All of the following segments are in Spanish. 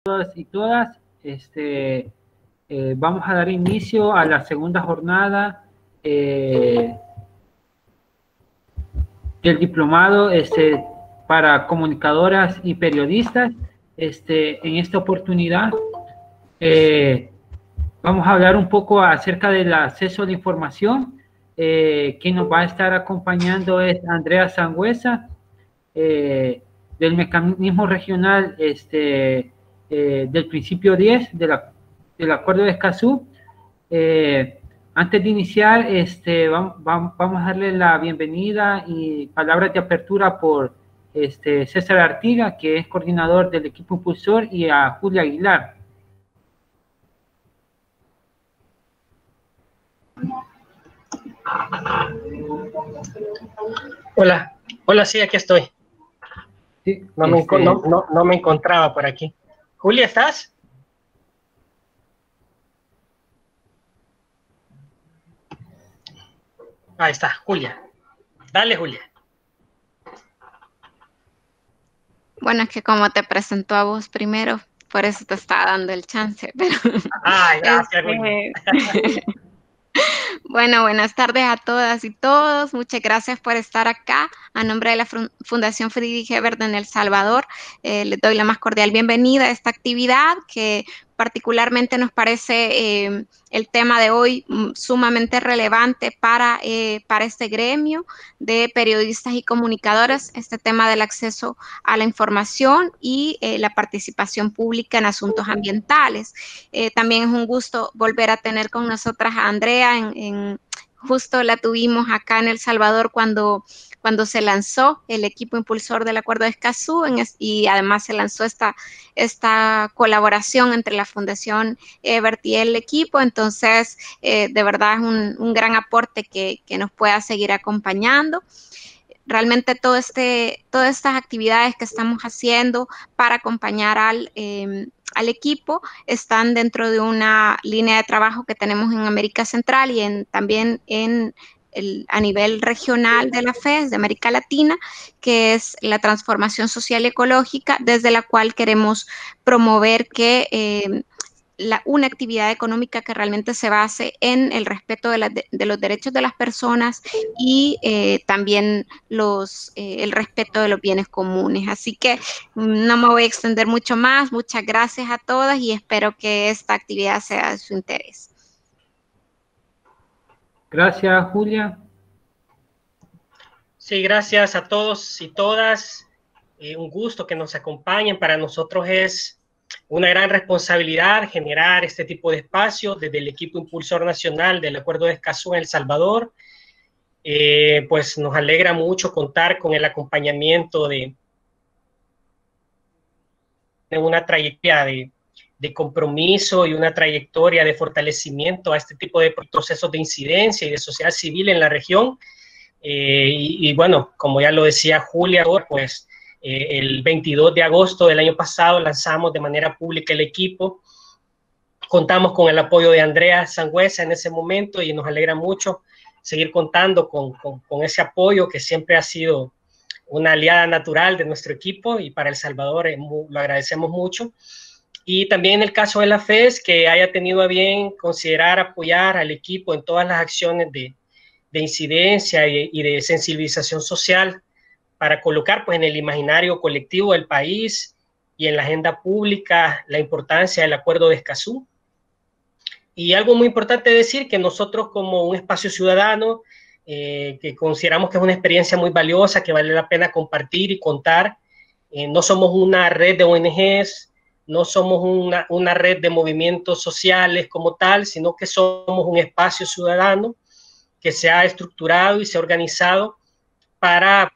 Todas y todas, vamos a dar inicio a la segunda jornada del diplomado para comunicadoras y periodistas. En esta oportunidad vamos a hablar un poco acerca del acceso a la información. Quien nos va a estar acompañando es Andrea Sangüesa, del mecanismo regional del principio 10 del acuerdo de Escazú. Antes de iniciar, vamos a darle la bienvenida y palabras de apertura por César Artiga, que es coordinador del equipo impulsor, y a Julia Aguilar. Hola, sí, aquí estoy. Sí, no me encontraba por aquí. Julia, ¿estás? Ahí está, Julia. Dale, Julia. Bueno, es que como te presentó a vos primero, por eso te estaba dando el chance, pero... Ay, gracias, Julia. Bueno, buenas tardes a todas y todos. Muchas gracias por estar acá. A nombre de la Fundación Friedrich Ebert en El Salvador, les doy la más cordial bienvenida a esta actividad que particularmente nos parece el tema de hoy sumamente relevante para este gremio de periodistas y comunicadores, este tema del acceso a la información y la participación pública en asuntos ambientales. También es un gusto volver a tener con nosotras a Andrea. Justo la tuvimos acá en El Salvador cuando se lanzó el equipo impulsor del Acuerdo de Escazú, y además se lanzó esta colaboración entre la Fundación Ebert y el equipo. Entonces, de verdad es un gran aporte que nos pueda seguir acompañando. Realmente todas estas actividades que estamos haciendo para acompañar al equipo están dentro de una línea de trabajo que tenemos en América Central y también a nivel regional de la FES, de América Latina, que es la transformación social y ecológica, desde la cual queremos promover que una actividad económica que realmente se base en el respeto de los derechos de las personas y también el respeto de los bienes comunes. Así que no me voy a extender mucho más. Muchas gracias a todas y espero que esta actividad sea de su interés. Gracias, Julia. Sí, gracias a todos y todas. Un gusto que nos acompañen. Para nosotros es una gran responsabilidad generar este tipo de espacios desde el equipo impulsor nacional del Acuerdo de Escazú en El Salvador. Pues nos alegra mucho contar con el acompañamiento de una trayectoria de compromiso y una trayectoria de fortalecimiento a este tipo de procesos de incidencia y de sociedad civil en la región. Y bueno, como ya lo decía Julia, pues el 22 de agosto del año pasado lanzamos de manera pública el equipo. Contamos con el apoyo de Andrea Sangüesa en ese momento y nos alegra mucho seguir contando con ese apoyo que siempre ha sido una aliada natural de nuestro equipo, y para El Salvador lo agradecemos mucho. Y también en el caso de la FES, que haya tenido a bien considerar apoyar al equipo en todas las acciones de incidencia y de sensibilización social para colocar pues en el imaginario colectivo del país y en la agenda pública la importancia del Acuerdo de Escazú. Y algo muy importante decir, que nosotros como un espacio ciudadano que consideramos que es una experiencia muy valiosa, que vale la pena compartir y contar, no somos una red de ONGs, no somos una red de movimientos sociales como tal, sino que somos un espacio ciudadano que se ha estructurado y se ha organizado para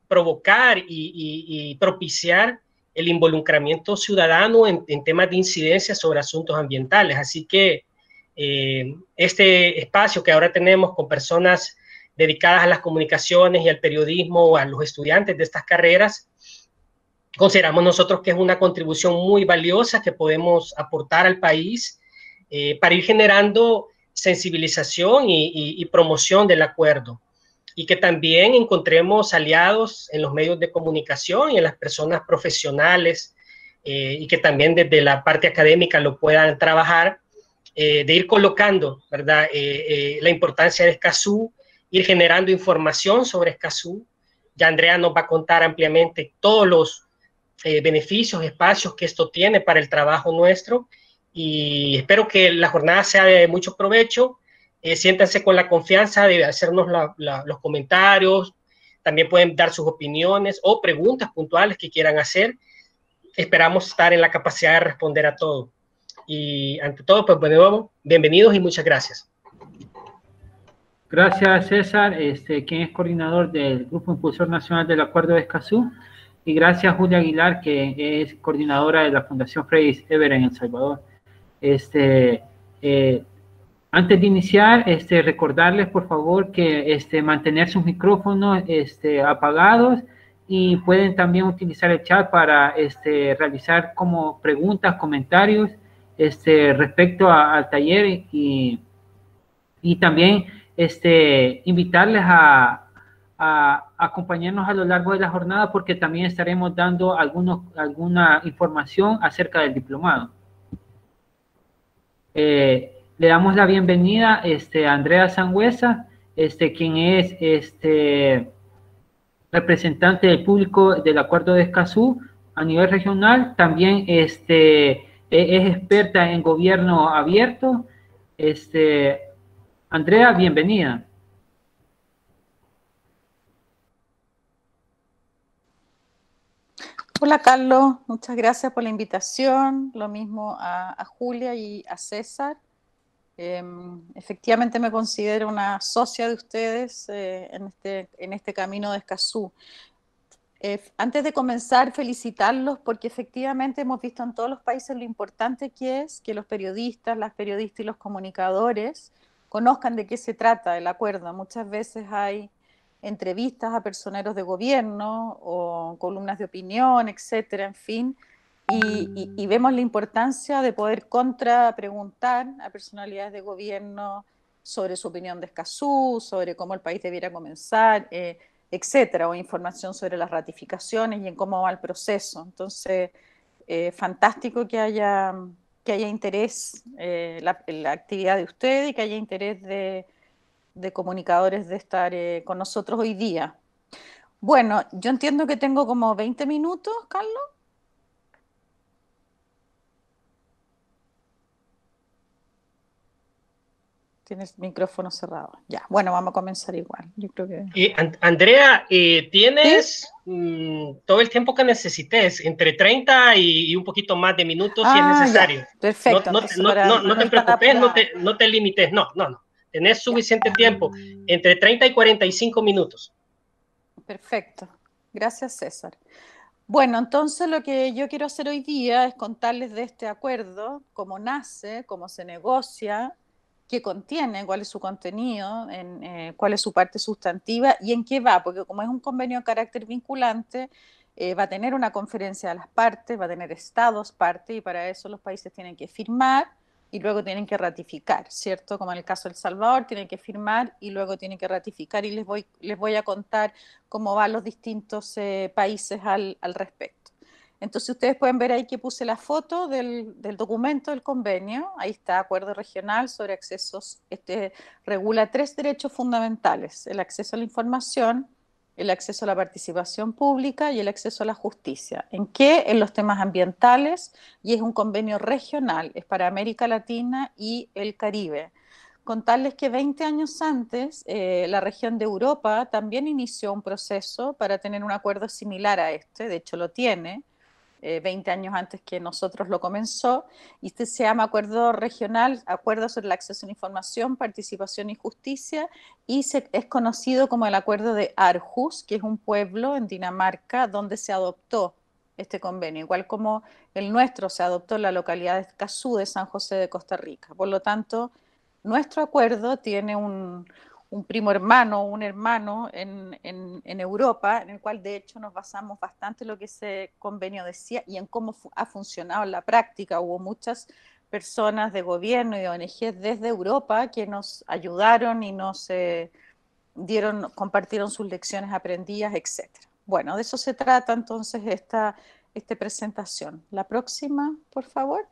provocar y propiciar el involucramiento ciudadano en temas de incidencia sobre asuntos ambientales. Así que este espacio que ahora tenemos con personas dedicadas a las comunicaciones y al periodismo, a los estudiantes de estas carreras, consideramos nosotros que es una contribución muy valiosa que podemos aportar al país para ir generando sensibilización y promoción del acuerdo, y que también encontremos aliados en los medios de comunicación y en las personas profesionales y que también desde la parte académica lo puedan trabajar, de ir colocando, ¿verdad? La importancia de Escazú, ir generando información sobre Escazú. Ya Andrea nos va a contar ampliamente todos los beneficios, espacios que esto tiene para el trabajo nuestro, y espero que la jornada sea de mucho provecho. Siéntanse con la confianza de hacernos los comentarios, también pueden dar sus opiniones o preguntas puntuales que quieran hacer. Esperamos estar en la capacidad de responder a todo. Y ante todo, pues de nuevo, bienvenidos y muchas gracias. Gracias, César, quien es coordinador del Grupo Impulsor Nacional del Acuerdo de Escazú, y gracias, Julia Aguilar, que es coordinadora de la Fundación Freddy Ebert en El Salvador. Antes de iniciar, recordarles, por favor, que mantener sus micrófonos apagados, y pueden también utilizar el chat para realizar como preguntas, comentarios respecto al taller, y también invitarles a acompañarnos a lo largo de la jornada, porque también estaremos dando alguna información acerca del diplomado. Le damos la bienvenida a Andrea Sangüesa, quien es representante del público del Acuerdo de Escazú a nivel regional. También es experta en gobierno abierto. Andrea, bienvenida. Hola Carlos, muchas gracias por la invitación, lo mismo a Julia y a César. Efectivamente me considero una socia de ustedes en este camino de Escazú. Antes de comenzar, felicitarlos, porque efectivamente hemos visto en todos los países lo importante que es que los periodistas, las periodistas y los comunicadores conozcan de qué se trata el acuerdo. Muchas veces hay entrevistas a personeros de gobierno o columnas de opinión, etcétera, en fin, y vemos la importancia de poder contrapreguntar a personalidades de gobierno sobre su opinión de Escazú, sobre cómo el país debiera comenzar, etcétera, o información sobre las ratificaciones y en cómo va el proceso. Entonces, fantástico que haya interés en la actividad de ustedes, y que haya interés de comunicadores de estar con nosotros hoy día. Bueno, yo entiendo que tengo como 20 minutos, Carlos. Tienes micrófono cerrado. Ya, bueno, vamos a comenzar igual. Yo creo que... Andrea, tienes todo el tiempo que necesites, entre 30 y un poquito más de minutos si es necesario. Ya, perfecto. No te preocupes, no te limites, no. Tenés suficiente tiempo, entre 30 y 45 minutos. Perfecto. Gracias, César. Bueno, entonces lo que yo quiero hacer hoy día es contarles de este acuerdo, cómo nace, cómo se negocia, qué contiene, cuál es su contenido, cuál es su parte sustantiva y en qué va, porque como es un convenio de carácter vinculante, va a tener una conferencia de las partes, va a tener estados parte, y para eso los países tienen que firmar y luego tienen que ratificar, ¿cierto? Como en el caso de El Salvador, tienen que firmar y luego tienen que ratificar, y les voy a contar cómo van los distintos países al respecto. Entonces ustedes pueden ver ahí que puse la foto del documento del convenio. Ahí está, Acuerdo Regional sobre Accesos. Regula 3 derechos fundamentales: el acceso a la información, el acceso a la participación pública y el acceso a la justicia. ¿En qué? En los temas ambientales, y es un convenio regional, es para América Latina y el Caribe. Contarles que 20 años antes, la región de Europa también inició un proceso para tener un acuerdo similar a este, de hecho lo tiene, 20 años antes que nosotros lo comenzó, y este se llama Acuerdo Regional, Acuerdo sobre el Acceso a la Información, Participación y Justicia, y es conocido como el Acuerdo de Aarhus, que es un pueblo en Dinamarca donde se adoptó este convenio, igual como el nuestro se adoptó en la localidad de Escazú de San José de Costa Rica. Por lo tanto, nuestro acuerdo tiene un primo hermano, un hermano en Europa, en el cual de hecho nos basamos bastante en lo que ese convenio decía y en cómo ha funcionado en la práctica. Hubo muchas personas de gobierno y de ONG desde Europa que nos ayudaron y nos compartieron sus lecciones aprendidas, etc. Bueno, de eso se trata entonces esta presentación. La próxima, por favor.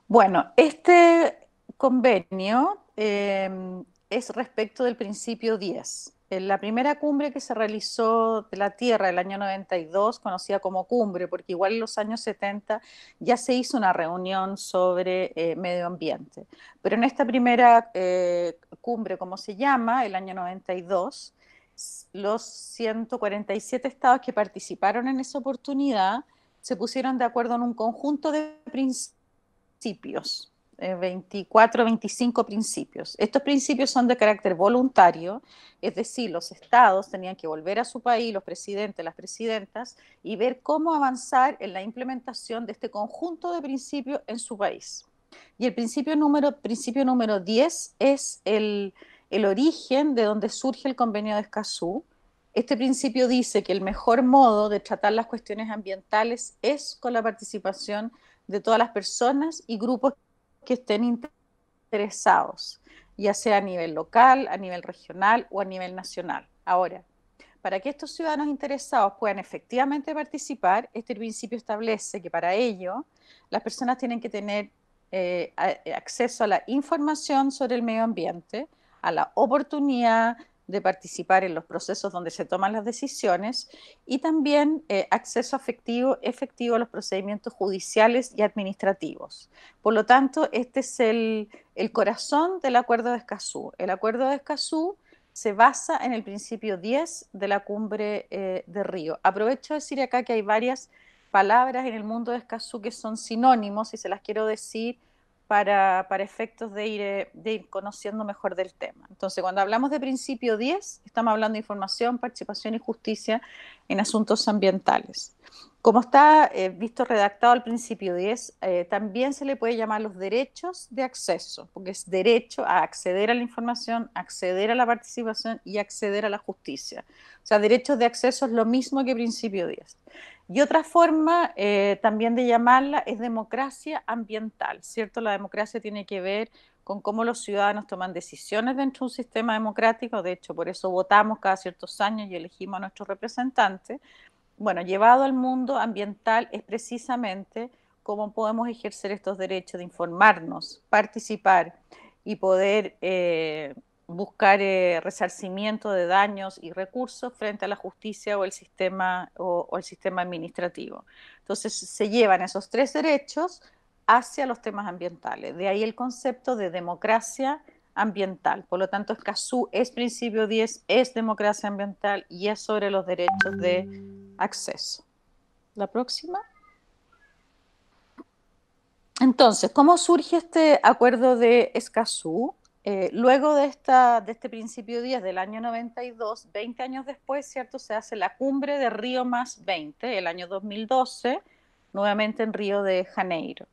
Bueno, este convenio es respecto del principio 10. En la primera cumbre que se realizó de la Tierra el año 92, conocida como cumbre, porque igual en los años 70 ya se hizo una reunión sobre medio ambiente. Pero en esta primera cumbre, como se llama, el año 92, los 147 estados que participaron en esa oportunidad se pusieron de acuerdo en un conjunto de principios, 24, 25 principios. Estos principios son de carácter voluntario, es decir, los estados tenían que volver a su país, los presidentes, las presidentas, y ver cómo avanzar en la implementación de este conjunto de principios en su país. Y el principio número 10 es el origen de donde surge el convenio de Escazú. Este principio dice que el mejor modo de tratar las cuestiones ambientales es con la participación de todas las personas y grupos que estén interesados, ya sea a nivel local, a nivel regional o a nivel nacional. Ahora, para que estos ciudadanos interesados puedan efectivamente participar, este principio establece que para ello las personas tienen que tener acceso a la información sobre el medio ambiente, a la oportunidad de participar en los procesos donde se toman las decisiones y también acceso efectivo a los procedimientos judiciales y administrativos. Por lo tanto, este es el corazón del Acuerdo de Escazú. El Acuerdo de Escazú se basa en el principio 10 de la cumbre de Río. Aprovecho de decir acá que hay varias palabras en el mundo de Escazú que son sinónimos y se las quiero decir para efectos de ir conociendo mejor del tema. Entonces, cuando hablamos de principio 10, estamos hablando de información, participación y justicia en asuntos ambientales. Como está visto redactado al principio 10, también se le puede llamar los derechos de acceso, porque es derecho a acceder a la información, acceder a la participación y acceder a la justicia. O sea, derechos de acceso es lo mismo que principio 10. Y otra forma también de llamarla es democracia ambiental, ¿cierto? La democracia tiene que ver con cómo los ciudadanos toman decisiones dentro de un sistema democrático. De hecho, por eso votamos cada ciertos años y elegimos a nuestros representantes. Bueno, llevado al mundo ambiental es precisamente cómo podemos ejercer estos derechos de informarnos, participar y poder buscar resarcimiento de daños y recursos frente a la justicia o el sistema administrativo. Entonces se llevan esos tres derechos hacia los temas ambientales. De ahí el concepto de democracia ambiental. Por lo tanto, Escazú es principio 10, es democracia ambiental y es sobre los derechos de acceso. La próxima. Entonces, ¿cómo surge este acuerdo de Escazú? Luego de este principio 10 del año 92, 20 años después, ¿cierto? Se hace la cumbre de Río más 20, el año 2012, nuevamente en Río de Janeiro.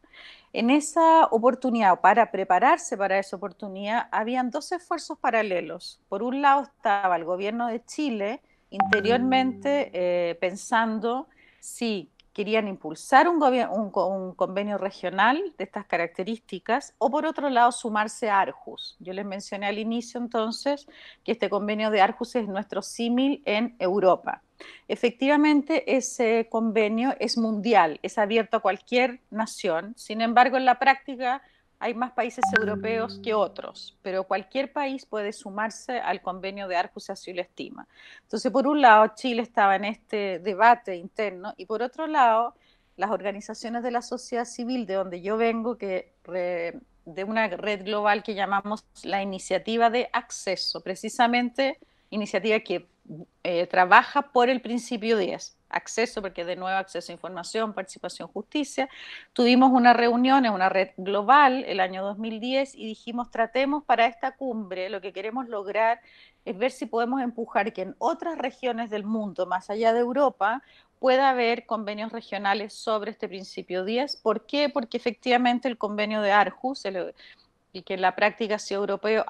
En esa oportunidad, para prepararse para esa oportunidad, habían dos esfuerzos paralelos. Por un lado estaba el gobierno de Chile interiormente pensando si querían impulsar un convenio regional de estas características o por otro lado sumarse a Aarhus. Yo les mencioné al inicio entonces que este convenio de Aarhus es nuestro símil en Europa. Efectivamente, ese convenio es mundial, es abierto a cualquier nación. Sin embargo, en la práctica hay más países europeos que otros, pero cualquier país puede sumarse al convenio de Aarhus si así lo estima. Entonces, por un lado, Chile estaba en este debate interno y por otro lado, las organizaciones de la sociedad civil de donde yo vengo, de una red global que llamamos la Iniciativa de Acceso, precisamente iniciativa que trabaja por el principio 10, acceso, porque de nuevo acceso a información, participación, justicia. Tuvimos una reunión en una red global el año 2010 y dijimos, tratemos para esta cumbre, lo que queremos lograr es ver si podemos empujar que en otras regiones del mundo, más allá de Europa, pueda haber convenios regionales sobre este principio 10. ¿Por qué? Porque efectivamente el convenio de Aarhus, y que en la práctica ha sido europeo,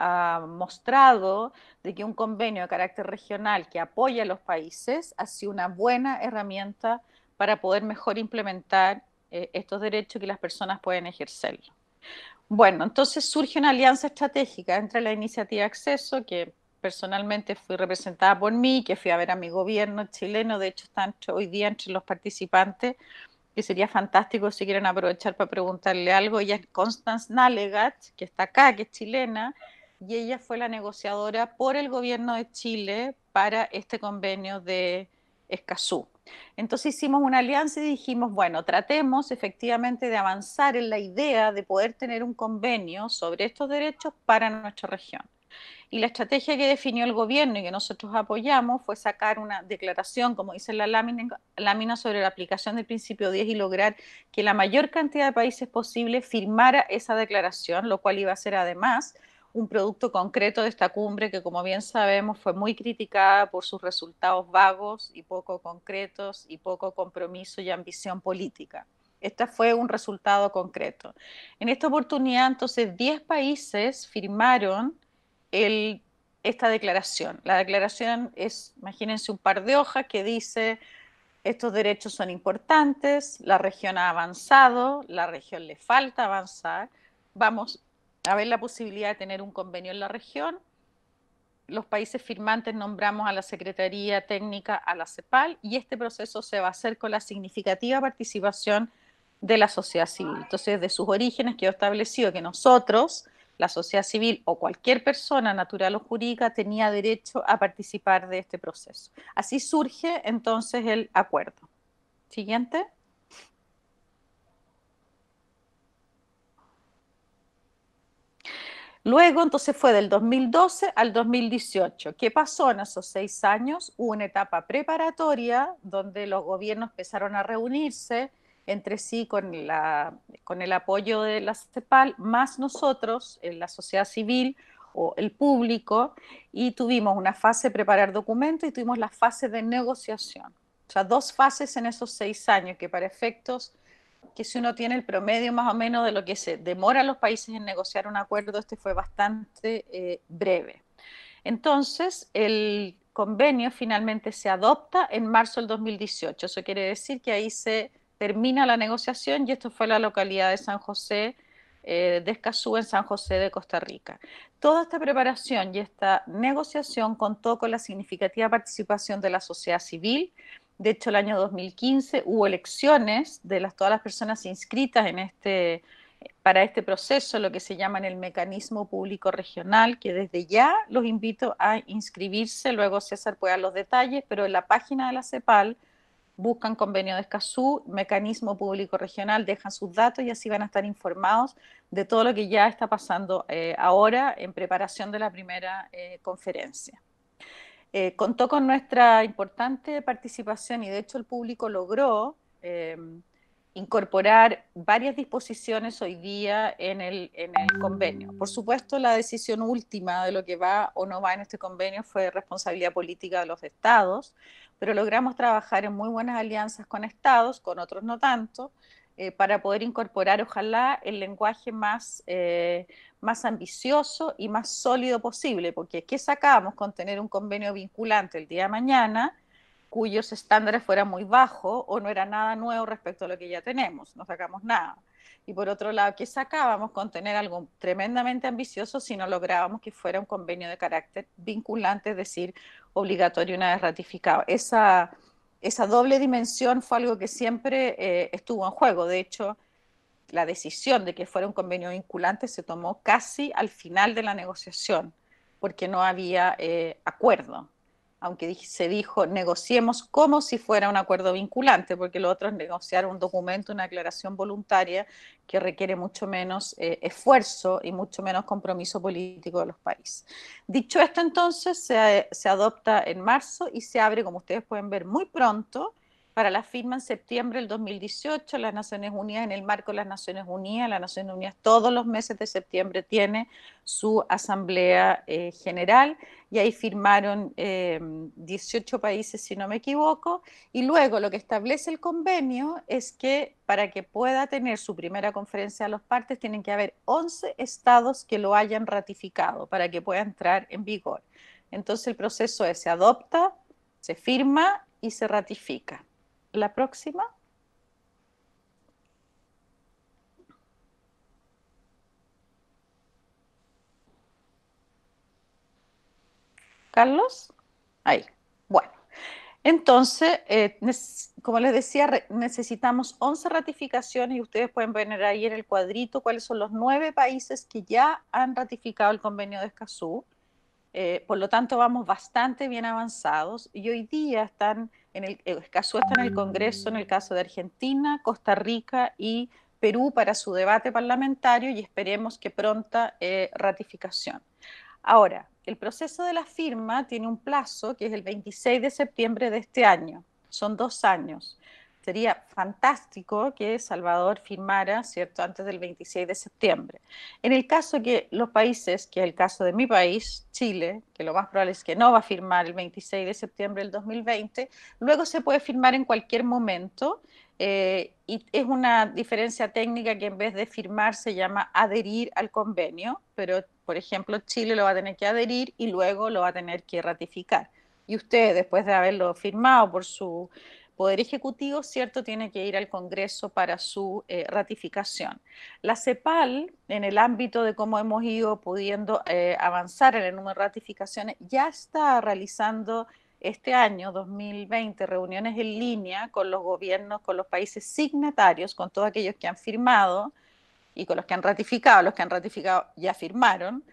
ha mostrado de que un convenio de carácter regional que apoya a los países ha sido una buena herramienta para poder mejor implementar estos derechos que las personas pueden ejercer. Bueno, entonces surge una alianza estratégica entre la iniciativa Acceso, que personalmente fui representada por mí, que fui a ver a mi gobierno chileno, de hecho está hoy día entre los participantes, que sería fantástico si quieren aprovechar para preguntarle algo. Ella es Constance Nalegat, que está acá, que es chilena, y ella fue la negociadora por el gobierno de Chile para este convenio de Escazú. Entonces hicimos una alianza y dijimos, bueno, tratemos efectivamente de avanzar en la idea de poder tener un convenio sobre estos derechos para nuestra región. Y la estrategia que definió el gobierno y que nosotros apoyamos fue sacar una declaración, como dice la lámina sobre la aplicación del principio 10 y lograr que la mayor cantidad de países posible firmara esa declaración, lo cual iba a ser además un producto concreto de esta cumbre que, como bien sabemos, fue muy criticada por sus resultados vagos y poco concretos y poco compromiso y ambición política. Este fue un resultado concreto. En esta oportunidad, entonces, 10 países firmaron esta declaración. La declaración es, imagínense, un par de hojas que dice: estos derechos son importantes, la región ha avanzado, la región le falta avanzar, vamos a ver la posibilidad de tener un convenio en la región. Los países firmantes nombramos a la Secretaría Técnica, a la CEPAL, y este proceso se va a hacer con la significativa participación de la sociedad civil. Entonces, de sus orígenes quedó establecido que nosotros, la sociedad civil o cualquier persona natural o jurídica, tenía derecho a participar de este proceso. Así surge entonces el acuerdo. Siguiente. Luego, entonces, fue del 2012 al 2018. ¿Qué pasó en esos 6 años? Hubo una etapa preparatoria donde los gobiernos empezaron a reunirse entre sí con el apoyo de la CEPAL, más nosotros, la sociedad civil o el público, y tuvimos una fase de preparar documentos y tuvimos la fase de negociación. O sea, 2 fases en esos 6 años que, para efectos que si uno tiene el promedio más o menos de lo que se demora los países en negociar un acuerdo, este fue bastante breve. Entonces, el convenio finalmente se adopta en marzo del 2018. Eso quiere decir que ahí se termina la negociación, y esto fue la localidad de San José de Escazú, en San José de Costa Rica. Toda esta preparación y esta negociación contó con la significativa participación de la sociedad civil. De hecho, el año 2015 hubo elecciones de todas las personas inscritas para este proceso, lo que se llama el mecanismo público regional, que desde ya los invito a inscribirse. Luego César puede dar los detalles, pero en la página de la CEPAL buscan convenio de Escazú, mecanismo público regional, dejan sus datos y así van a estar informados de todo lo que ya está pasando ahora en preparación de la primera conferencia. Contó con nuestra importante participación y de hecho el público logró incorporar varias disposiciones hoy día en el convenio. Por supuesto, la decisión última de lo que va o no va en este convenio fue responsabilidad política de los estados, pero logramos trabajar en muy buenas alianzas con estados, con otros no tanto, para poder incorporar, ojalá, el lenguaje más ambicioso y más sólido posible, porque ¿qué sacábamos con tener un convenio vinculante el día de mañana cuyos estándares fueran muy bajos o no era nada nuevo respecto a lo que ya tenemos? No sacamos nada. Y por otro lado, ¿qué sacábamos con tener algo tremendamente ambicioso si no lográbamos que fuera un convenio de carácter vinculante, es decir, obligatorio una vez ratificado? Esa doble dimensión fue algo que siempre estuvo en juego. De hecho, la decisión de que fuera un convenio vinculante se tomó casi al final de la negociación, porque no había acuerdo, aunque se dijo negociemos como si fuera un acuerdo vinculante, porque lo otro es negociar un documento, una declaración voluntaria que requiere mucho menos esfuerzo y mucho menos compromiso político de los países. Dicho esto, entonces, se adopta en marzo y se abre, como ustedes pueden ver, muy pronto, para la firma en septiembre del 2018, las Naciones Unidas, en el marco de las Naciones Unidas todos los meses de septiembre tiene su asamblea general, y ahí firmaron 18 países, si no me equivoco, y luego lo que establece el convenio es que para que pueda tener su primera conferencia de las partes tienen que haber 11 estados que lo hayan ratificado para que pueda entrar en vigor. Entonces el proceso es: se adopta, se firma y se ratifica. La próxima. Carlos, ahí. Bueno, entonces, como les decía, necesitamos 11 ratificaciones y ustedes pueden ver ahí en el cuadrito cuáles son los 9 países que ya han ratificado el convenio de Escazú. Por lo tanto, vamos bastante bien avanzados y hoy día Escazú está en el Congreso en el caso de Argentina, Costa Rica y Perú para su debate parlamentario y esperemos que pronta ratificación. Ahora, el proceso de la firma tiene un plazo que es el 26 de septiembre de este año. Son 2 años. Sería fantástico que Salvador firmara, ¿cierto?, antes del 26 de septiembre. En el caso que los países, que es el caso de mi país, Chile, que lo más probable es que no va a firmar el 26 de septiembre del 2020, luego se puede firmar en cualquier momento. Y es una diferencia técnica que en vez de firmar se llama adherir al convenio, pero por ejemplo Chile lo va a tener que adherir y luego lo va a tener que ratificar. Y usted, después de haberlo firmado por su Poder Ejecutivo, ¿cierto?, tiene que ir al Congreso para su ratificación. La CEPAL, en el ámbito de cómo hemos ido pudiendo avanzar en el número de ratificaciones, ya está realizando este año, 2020, reuniones en línea con los gobiernos, con los países signatarios, con todos aquellos que han firmado y con los que han ratificado ya firmaron,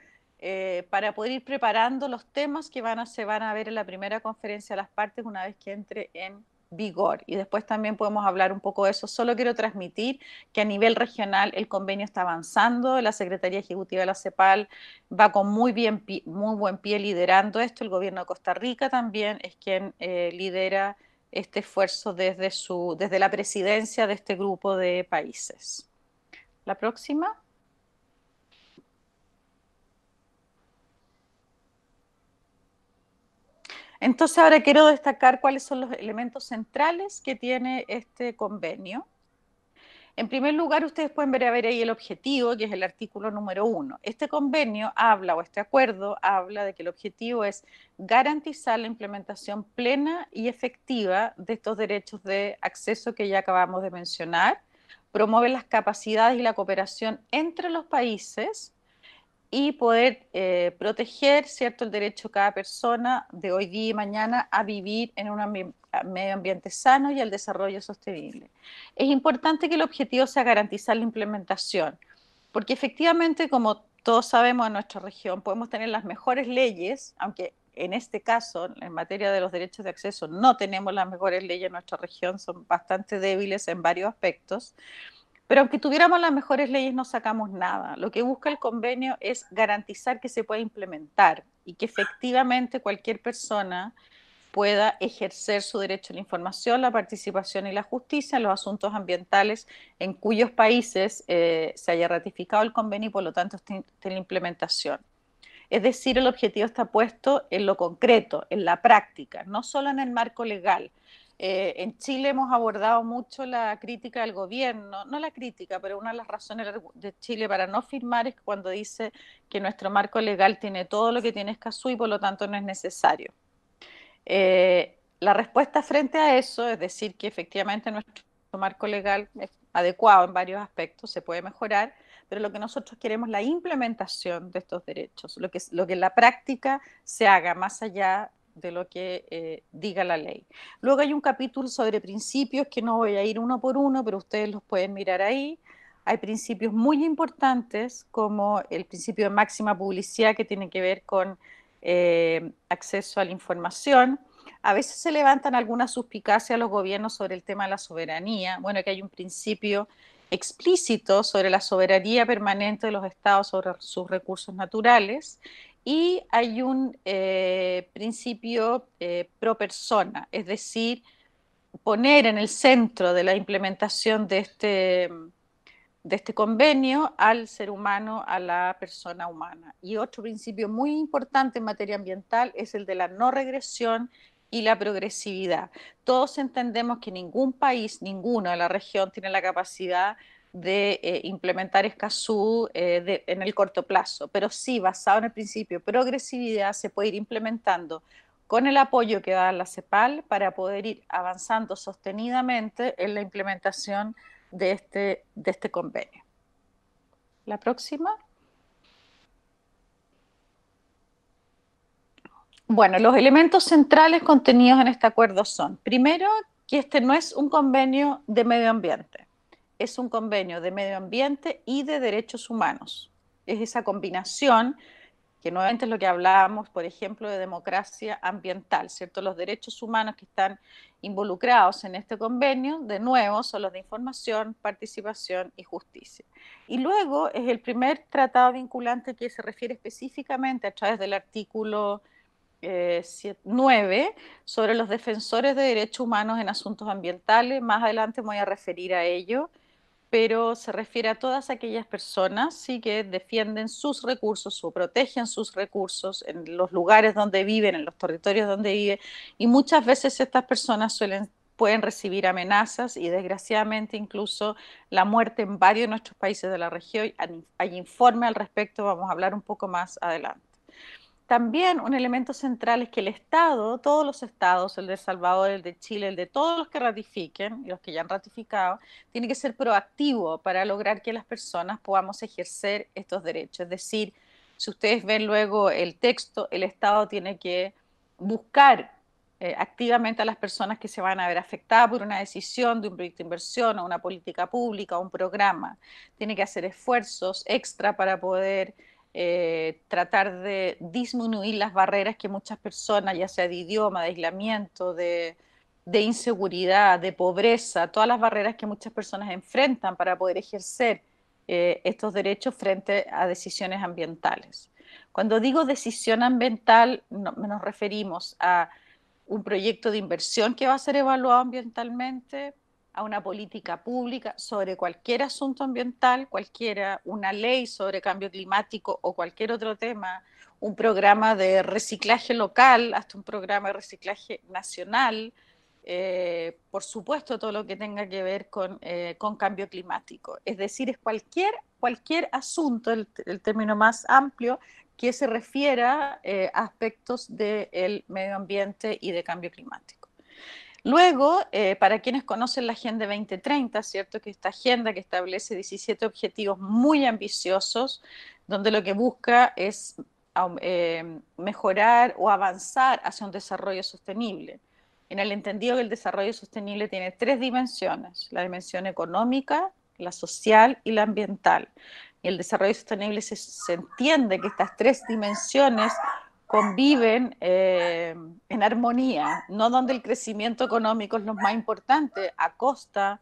para poder ir preparando los temas que se van a ver en la primera conferencia de las partes una vez que entre en vigor. Y después también podemos hablar un poco de eso. Solo quiero transmitir que a nivel regional el convenio está avanzando, la Secretaría Ejecutiva de la CEPAL va con muy buen pie liderando esto, el gobierno de Costa Rica también es quien lidera este esfuerzo desde la presidencia de este grupo de países. La próxima. Entonces ahora quiero destacar cuáles son los elementos centrales que tiene este convenio. En primer lugar, ustedes pueden ver ahí el objetivo, que es el artículo número 1. Este convenio este acuerdo habla de que el objetivo es garantizar la implementación plena y efectiva de estos derechos de acceso que ya acabamos de mencionar, promueve las capacidades y la cooperación entre los países y poder proteger, ¿cierto?, el derecho de cada persona de hoy día y mañana a vivir en un medio ambiente sano y al desarrollo sostenible. Es importante que el objetivo sea garantizar la implementación, porque efectivamente, como todos sabemos en nuestra región, podemos tener las mejores leyes, aunque en este caso, en materia de los derechos de acceso, no tenemos las mejores leyes en nuestra región, son bastante débiles en varios aspectos. Pero aunque tuviéramos las mejores leyes, no sacamos nada. Lo que busca el convenio es garantizar que se pueda implementar y que efectivamente cualquier persona pueda ejercer su derecho a la información, la participación y la justicia en los asuntos ambientales en cuyos países se haya ratificado el convenio y por lo tanto esté en la implementación. Es decir, el objetivo está puesto en lo concreto, en la práctica, no solo en el marco legal. En Chile hemos abordado mucho la crítica del gobierno, no la crítica, pero una de las razones de Chile para no firmar es cuando dice que nuestro marco legal tiene todo lo que tiene Escazú y por lo tanto no es necesario. La respuesta frente a eso es decir que efectivamente nuestro marco legal es adecuado en varios aspectos, se puede mejorar, pero lo que nosotros queremos es la implementación de estos derechos, lo que en la práctica se haga más allá de lo que diga la ley. Luego hay un capítulo sobre principios que no voy a ir uno por uno, pero ustedes los pueden mirar ahí. Hay principios muy importantes como el principio de máxima publicidad que tiene que ver con acceso a la información. A veces se levantan algunas suspicacias a los gobiernos sobre el tema de la soberanía. Bueno, que hay un principio explícito sobre la soberanía permanente de los estados sobre sus recursos naturales y hay un principio pro persona, es decir, poner en el centro de la implementación de este convenio al ser humano, a la persona humana. Y otro principio muy importante en materia ambiental es el de la no regresión y la progresividad. Todos entendemos que ningún país, ninguno de la región tiene la capacidad de implementar Escazú en el corto plazo, pero sí, basado en el principio de progresividad, se puede ir implementando con el apoyo que da la CEPAL para poder ir avanzando sostenidamente en la implementación de este convenio. La próxima. Bueno, los elementos centrales contenidos en este acuerdo son, primero, que este no es un convenio de medio ambiente, es un convenio de medio ambiente y de derechos humanos. Es esa combinación que nuevamente es lo que hablábamos, por ejemplo, de democracia ambiental, ¿cierto? Los derechos humanos que están involucrados en este convenio, de nuevo, son los de información, participación y justicia. Y luego es el primer tratado vinculante que se refiere específicamente a través del artículo 9 sobre los defensores de derechos humanos en asuntos ambientales. Más adelante me voy a referir a ello, pero se refiere a todas aquellas personas ¿sí? que defienden sus recursos o protegen sus recursos en los lugares donde viven, en los territorios donde viven, y muchas veces estas personas pueden recibir amenazas y desgraciadamente incluso la muerte en varios de nuestros países de la región. Hay informe al respecto, vamos a hablar un poco más adelante. También un elemento central es que el Estado, todos los estados, el de El Salvador, el de Chile, el de todos los que ratifiquen y los que ya han ratificado, tiene que ser proactivo para lograr que las personas podamos ejercer estos derechos. Es decir, si ustedes ven luego el texto, el Estado tiene que buscar activamente a las personas que se van a ver afectadas por una decisión de un proyecto de inversión o una política pública o un programa. Tiene que hacer esfuerzos extra para poder tratar de disminuir las barreras que muchas personas, ya sea de idioma, de aislamiento, de inseguridad, de pobreza, todas las barreras que muchas personas enfrentan para poder ejercer estos derechos frente a decisiones ambientales. Cuando digo decisión ambiental, nos referimos a un proyecto de inversión que va a ser evaluado ambientalmente, a una política pública sobre cualquier asunto ambiental, una ley sobre cambio climático o cualquier otro tema, un programa de reciclaje local, hasta un programa de reciclaje nacional, por supuesto todo lo que tenga que ver con cambio climático. Es decir, es cualquier asunto, el término más amplio, que se refiera a aspectos del medio ambiente y de cambio climático. Luego, para quienes conocen la Agenda 2030, ¿cierto? Que esta agenda que establece 17 objetivos muy ambiciosos, donde lo que busca es mejorar o avanzar hacia un desarrollo sostenible. En el entendido que el desarrollo sostenible tiene 3 dimensiones, la dimensión económica, la social y la ambiental. Y el desarrollo sostenible se entiende que estas 3 dimensiones conviven en armonía, no donde el crecimiento económico es lo más importante a costa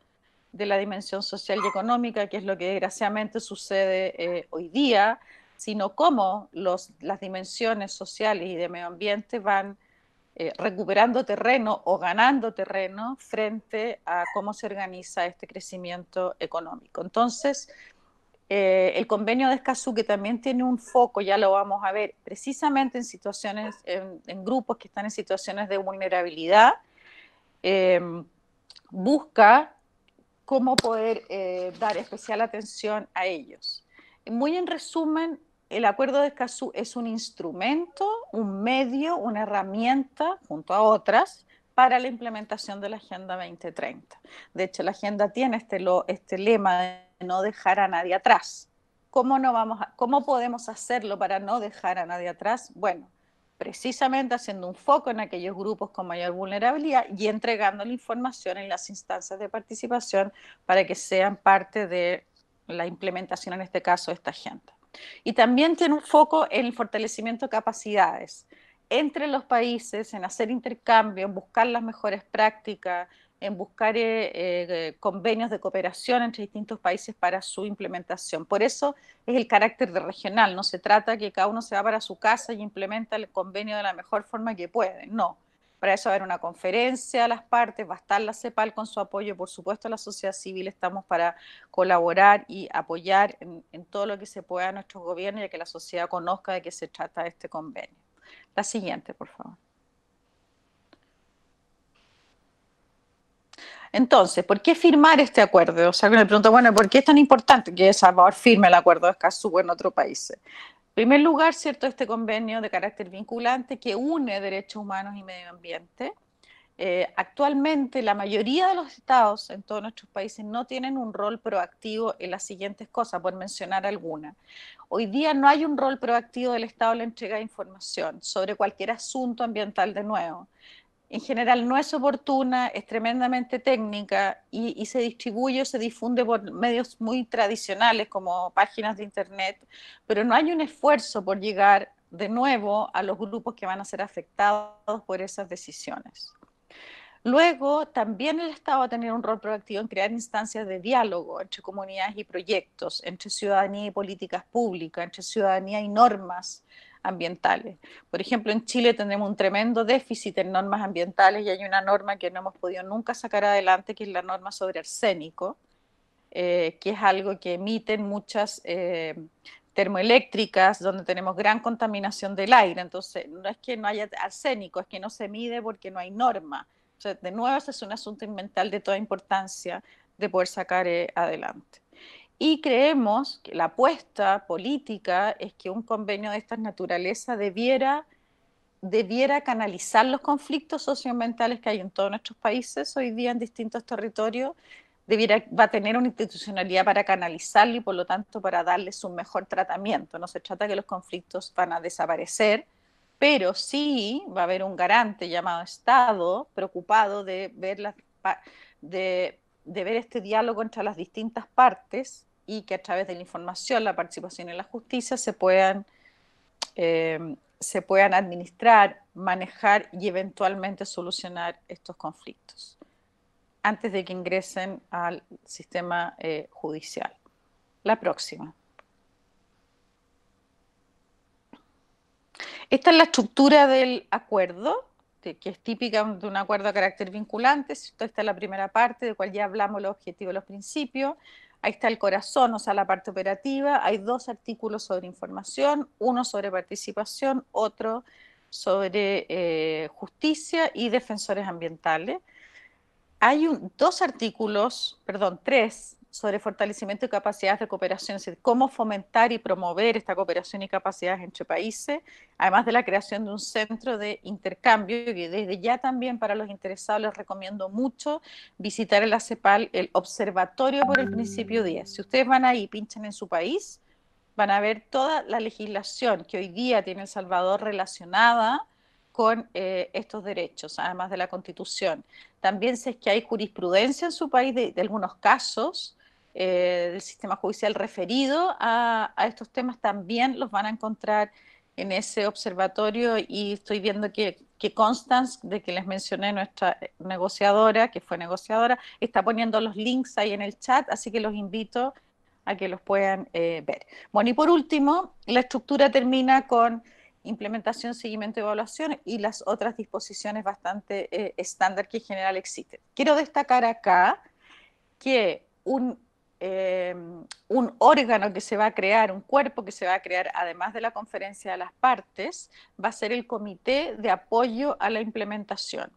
de la dimensión social y económica, que es lo que desgraciadamente sucede hoy día, sino cómo las dimensiones sociales y de medio ambiente van recuperando terreno o ganando terreno frente a cómo se organiza este crecimiento económico. Entonces, el convenio de Escazú, que también tiene un foco, ya lo vamos a ver, precisamente en situaciones, en grupos que están en situaciones de vulnerabilidad, busca cómo poder dar especial atención a ellos. Muy en resumen, el Acuerdo de Escazú es un instrumento, un medio, una herramienta, junto a otras, para la implementación de la Agenda 2030. De hecho, la Agenda tiene este lema de no dejar a nadie atrás. ¿Cómo podemos hacerlo para no dejar a nadie atrás? Bueno, precisamente haciendo un foco en aquellos grupos con mayor vulnerabilidad y entregando la información en las instancias de participación para que sean parte de la implementación, en este caso, de esta agenda. Y también tiene un foco en el fortalecimiento de capacidades entre los países, en hacer intercambio, en buscar las mejores prácticas, en buscar convenios de cooperación entre distintos países para su implementación. Por eso es el carácter de regional, no se trata que cada uno se va para su casa y implementa el convenio de la mejor forma que puede, no. Para eso va a haber una conferencia a las partes, va a estar la CEPAL con su apoyo, por supuesto la sociedad civil, estamos para colaborar y apoyar en todo lo que se pueda a nuestros gobiernos y a que la sociedad conozca de qué se trata este convenio. La siguiente, por favor. Entonces, ¿por qué firmar este acuerdo? O sea, me pregunto, bueno, ¿por qué es tan importante que El Salvador firme el acuerdo de Escazú en otro país? En primer lugar, ¿cierto? Este convenio de carácter vinculante que une derechos humanos y medio ambiente. Actualmente, la mayoría de los estados en todos nuestros países no tienen un rol proactivo en las siguientes cosas, por mencionar algunas. Hoy día no hay un rol proactivo del Estado en la entrega de información sobre cualquier asunto ambiental de nuevo. En general no es oportuna, es tremendamente técnica y se distribuye o se difunde por medios muy tradicionales como páginas de internet, pero no hay un esfuerzo por llegar de nuevo a los grupos que van a ser afectados por esas decisiones. Luego, también el Estado va a tener un rol proactivo en crear instancias de diálogo entre comunidades y proyectos, entre ciudadanía y políticas públicas, entre ciudadanía y normas ambientales. Por ejemplo, en Chile tenemos un tremendo déficit en normas ambientales y hay una norma que no hemos podido nunca sacar adelante, que es la norma sobre arsénico, que es algo que emiten muchas termoeléctricas, donde tenemos gran contaminación del aire. Entonces, no es que no haya arsénico, es que no se mide porque no hay norma. O sea, de nuevo, ese es un asunto ambiental de toda importancia de poder sacar adelante. Y creemos que la apuesta política es que un convenio de esta naturaleza debiera canalizar los conflictos socioambientales que hay en todos nuestros países hoy día en distintos territorios, va a tener una institucionalidad para canalizarlo y por lo tanto para darles un mejor tratamiento. No se trata que los conflictos van a desaparecer, pero sí va a haber un garante llamado Estado preocupado de ver, de ver este diálogo entre las distintas partes y que a través de la información, la participación y la justicia se puedan administrar, manejar y eventualmente solucionar estos conflictos antes de que ingresen al sistema judicial. La próxima. Esta es la estructura del acuerdo, que es típica de un acuerdo de carácter vinculante. Esta es la primera parte, de cual ya hablamos, los objetivos y los principios. Ahí está el corazón, o sea, la parte operativa. Hay 2 artículos sobre información, uno sobre participación, otro sobre justicia y defensores ambientales. Hay 3 sobre fortalecimiento de capacidades de cooperación, es decir, cómo fomentar y promover esta cooperación y capacidades entre países, además de la creación de un centro de intercambio, que desde ya también para los interesados les recomiendo mucho visitar en la CEPAL el Observatorio por el Principio 10. Si ustedes van ahí y pinchan en su país, van a ver toda la legislación que hoy día tiene El Salvador relacionada con estos derechos, además de la Constitución. También sé que hay jurisprudencia en su país de algunos casos del sistema judicial referido a estos temas, también los van a encontrar en ese observatorio, y estoy viendo que Constance, de que les mencioné, nuestra negociadora, que fue negociadora, está poniendo los links ahí en el chat, así que los invito a que los puedan ver. Bueno, y por último, la estructura termina con implementación, seguimiento y evaluación y las otras disposiciones bastante estándar que en general existen. Quiero destacar acá que un órgano que se va a crear, un cuerpo que se va a crear, además de la conferencia de las partes, va a ser el Comité de Apoyo a la Implementación.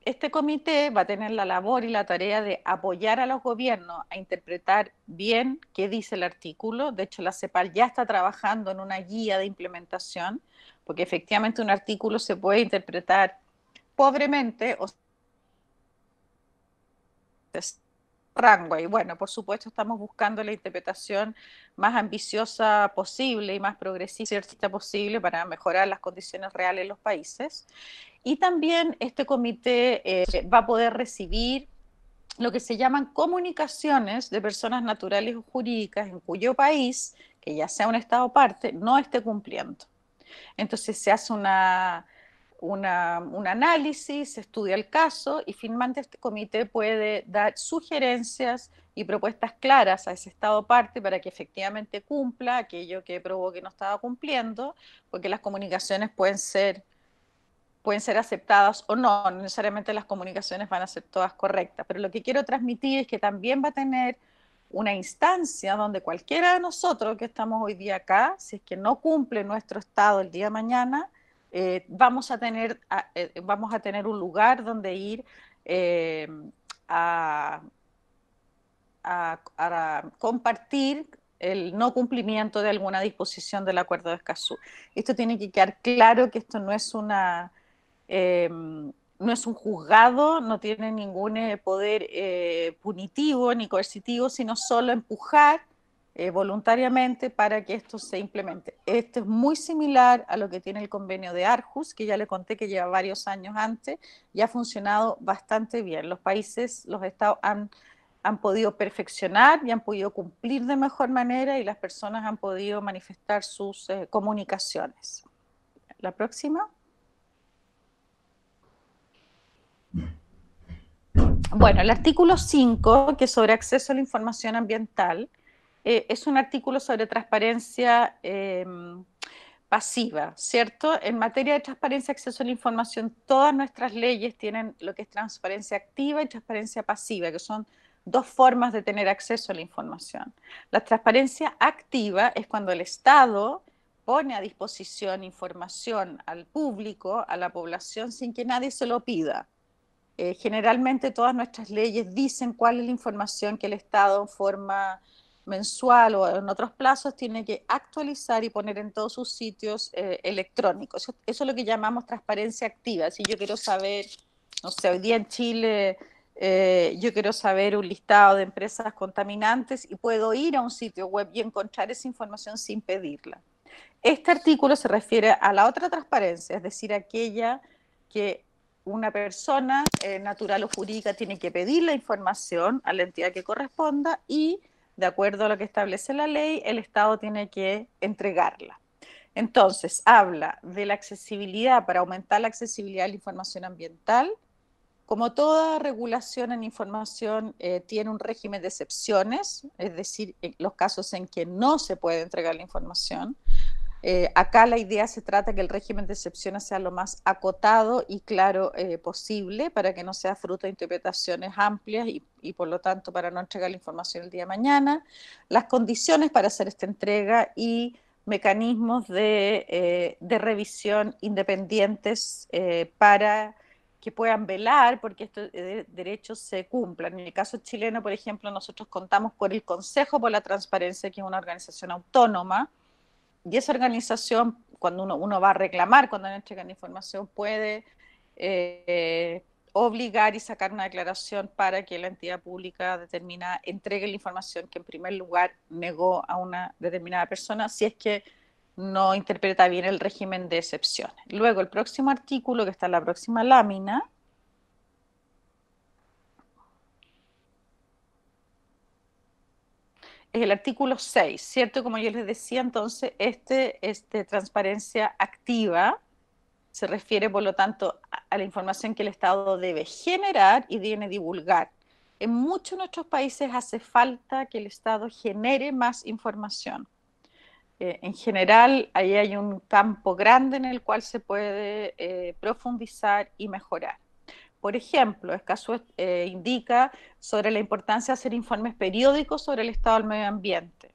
Este comité va a tener la labor y la tarea de apoyar a los gobiernos a interpretar bien qué dice el artículo. De hecho, la CEPAL ya está trabajando en una guía de implementación, porque efectivamente un artículo se puede interpretar pobremente o rango. Y bueno, por supuesto estamos buscando la interpretación más ambiciosa posible y más progresista posible para mejorar las condiciones reales en los países. Y también este comité va a poder recibir lo que se llaman comunicaciones de personas naturales o jurídicas en cuyo país, que ya sea un Estado parte, no esté cumpliendo. Entonces se hace un análisis, se estudia el caso y finalmente este comité puede dar sugerencias y propuestas claras a ese Estado parte para que efectivamente cumpla aquello que probó que no estaba cumpliendo, porque las comunicaciones pueden ser aceptadas o no necesariamente las comunicaciones van a ser todas correctas, pero lo que quiero transmitir es que también va a tener una instancia donde cualquiera de nosotros que estamos hoy día acá, si es que no cumple nuestro Estado el día de mañana, vamos a tener un lugar donde ir a compartir el no cumplimiento de alguna disposición del Acuerdo de Escazú. Esto tiene que quedar claro, que esto no es un juzgado, no tiene ningún poder punitivo ni coercitivo, sino solo empujar voluntariamente para que esto se implemente. Esto es muy similar a lo que tiene el convenio de Aarhus, que ya le conté que lleva varios años antes, y ha funcionado bastante bien. Los países, los estados han podido perfeccionar y han podido cumplir de mejor manera, y las personas han podido manifestar sus comunicaciones. La próxima. Bueno, el artículo 5, que es sobre acceso a la información ambiental, es un artículo sobre transparencia pasiva, ¿cierto? En materia de transparencia y acceso a la información, todas nuestras leyes tienen lo que es transparencia activa y transparencia pasiva, que son dos formas de tener acceso a la información. La transparencia activa es cuando el Estado pone a disposición información al público, a la población, sin que nadie se lo pida. Generalmente todas nuestras leyes dicen cuál es la información que el Estado en forma mensual o en otros plazos tiene que actualizar y poner en todos sus sitios electrónicos. Eso es lo que llamamos transparencia activa. Si yo quiero saber, no sé, hoy día en Chile yo quiero saber un listado de empresas contaminantes y puedo ir a un sitio web y encontrar esa información sin pedirla. Este artículo se refiere a la otra transparencia, es decir, aquella que una persona natural o jurídica tiene que pedir la información a la entidad que corresponda y, de acuerdo a lo que establece la ley, el Estado tiene que entregarla. Entonces, habla de la accesibilidad, para aumentar la accesibilidad a la información ambiental. Como toda regulación en información tiene un régimen de excepciones, es decir, en los casos en que no se puede entregar la información. Acá la idea se trata que el régimen de excepciones sea lo más acotado y claro posible para que no sea fruto de interpretaciones amplias y por lo tanto para no entregar la información el día de mañana. Las condiciones para hacer esta entrega y mecanismos de revisión independientes para que puedan velar porque estos derechos se cumplan. En el caso chileno, por ejemplo, nosotros contamos con el Consejo por la Transparencia, que es una organización autónoma, y esa organización, cuando uno va a reclamar, cuando no entregan información, puede obligar y sacar una declaración para que la entidad pública determinada entregue la información que en primer lugar negó a una determinada persona, si es que no interpreta bien el régimen de excepciones. Luego, el próximo artículo, que está en la próxima lámina, es el artículo 6, ¿cierto? Como yo les decía, entonces, transparencia activa se refiere, por lo tanto, a la información que el Estado debe generar y debe divulgar. En muchos de nuestros países hace falta que el Estado genere más información. En general, ahí hay un campo grande en el cual se puede profundizar y mejorar. Por ejemplo, Escazú indica sobre la importancia de hacer informes periódicos sobre el estado del medio ambiente,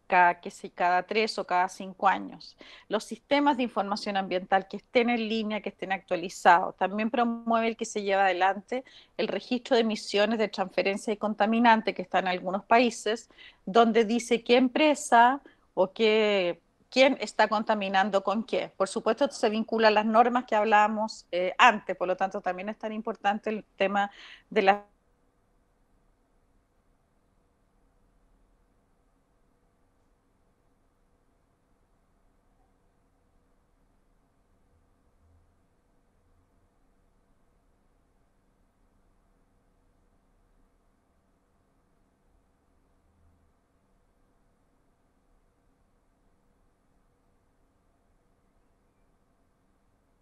cada 3 o cada 5 años. Los sistemas de información ambiental que estén en línea, que estén actualizados. También promueve el que se lleva adelante el registro de emisiones de transferencia y contaminante que está en algunos países, donde dice qué empresa o quién está contaminando con qué. Por supuesto, se vincula a las normas que hablábamos antes, por lo tanto, también es tan importante el tema de la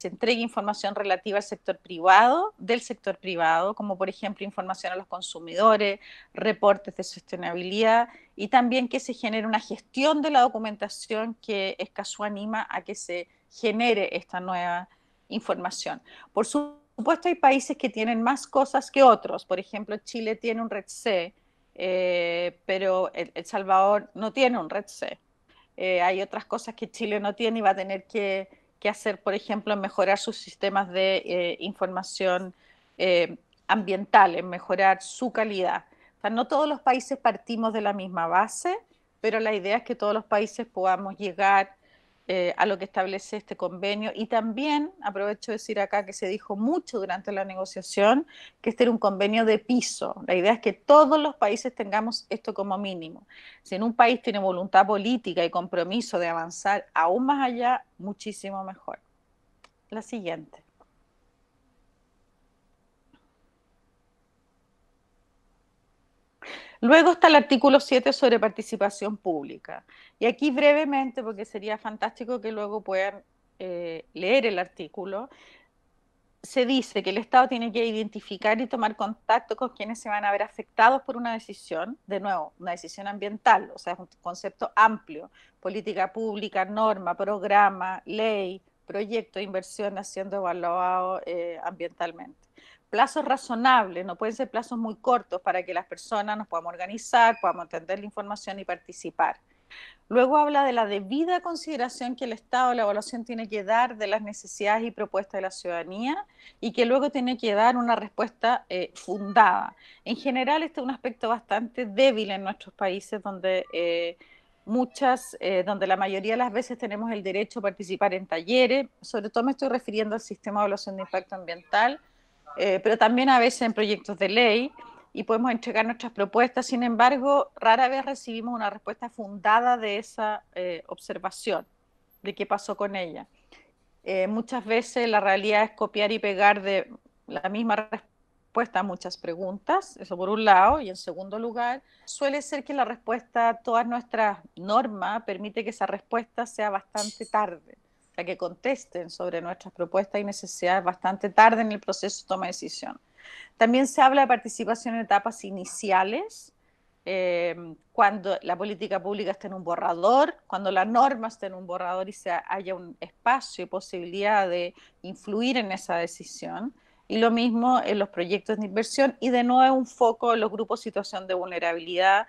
se entregue información relativa al sector privado, del sector privado, como por ejemplo información a los consumidores, reportes de sostenibilidad y también que se genere una gestión de la documentación que Escazú anima a que se genere esta nueva información. Por supuesto hay países que tienen más cosas que otros, por ejemplo Chile tiene un REDC, pero El Salvador no tiene un REDC. Hay otras cosas que Chile no tiene y va a tener que hacer, por ejemplo, en mejorar sus sistemas de información ambiental, en mejorar su calidad. O sea, no todos los países partimos de la misma base, pero la idea es que todos los países podamos llegar a lo que establece este convenio. Y también aprovecho de decir acá que se dijo mucho durante la negociación que este era un convenio de piso. La idea es que todos los países tengamos esto como mínimo. Si en un país tiene voluntad política y compromiso de avanzar aún más allá, muchísimo mejor. La siguiente. Luego está el artículo 7 sobre participación pública. Y aquí brevemente, porque sería fantástico que luego puedan leer el artículo, se dice que el Estado tiene que identificar y tomar contacto con quienes se van a ver afectados por una decisión, de nuevo, una decisión ambiental, o sea, es un concepto amplio, política pública, norma, programa, ley, proyecto de inversión siendo evaluado ambientalmente. Plazos razonables, no pueden ser plazos muy cortos para que las personas nos podamos organizar, podamos entender la información y participar. Luego habla de la debida consideración que el Estado, la evaluación tiene que dar de las necesidades y propuestas de la ciudadanía y que luego tiene que dar una respuesta fundada. En general, este es un aspecto bastante débil en nuestros países donde donde la mayoría de las veces tenemos el derecho a participar en talleres, sobre todo me estoy refiriendo al sistema de evaluación de impacto ambiental, pero también a veces en proyectos de ley, y podemos entregar nuestras propuestas. Sin embargo, rara vez recibimos una respuesta fundada de esa observación, de qué pasó con ella. Muchas veces la realidad es copiar y pegar de la misma respuesta a muchas preguntas, eso por un lado, y en segundo lugar, suele ser que la respuesta a todas nuestras normas permite que esa respuesta sea bastante tarde, o sea, que contesten sobre nuestras propuestas y necesidades bastante tarde en el proceso de toma de decisión. También se habla de participación en etapas iniciales, cuando la política pública está en un borrador, cuando la norma está en un borrador y haya un espacio y posibilidad de influir en esa decisión. Y lo mismo en los proyectos de inversión y de nuevo un foco en los grupos en situación de vulnerabilidad.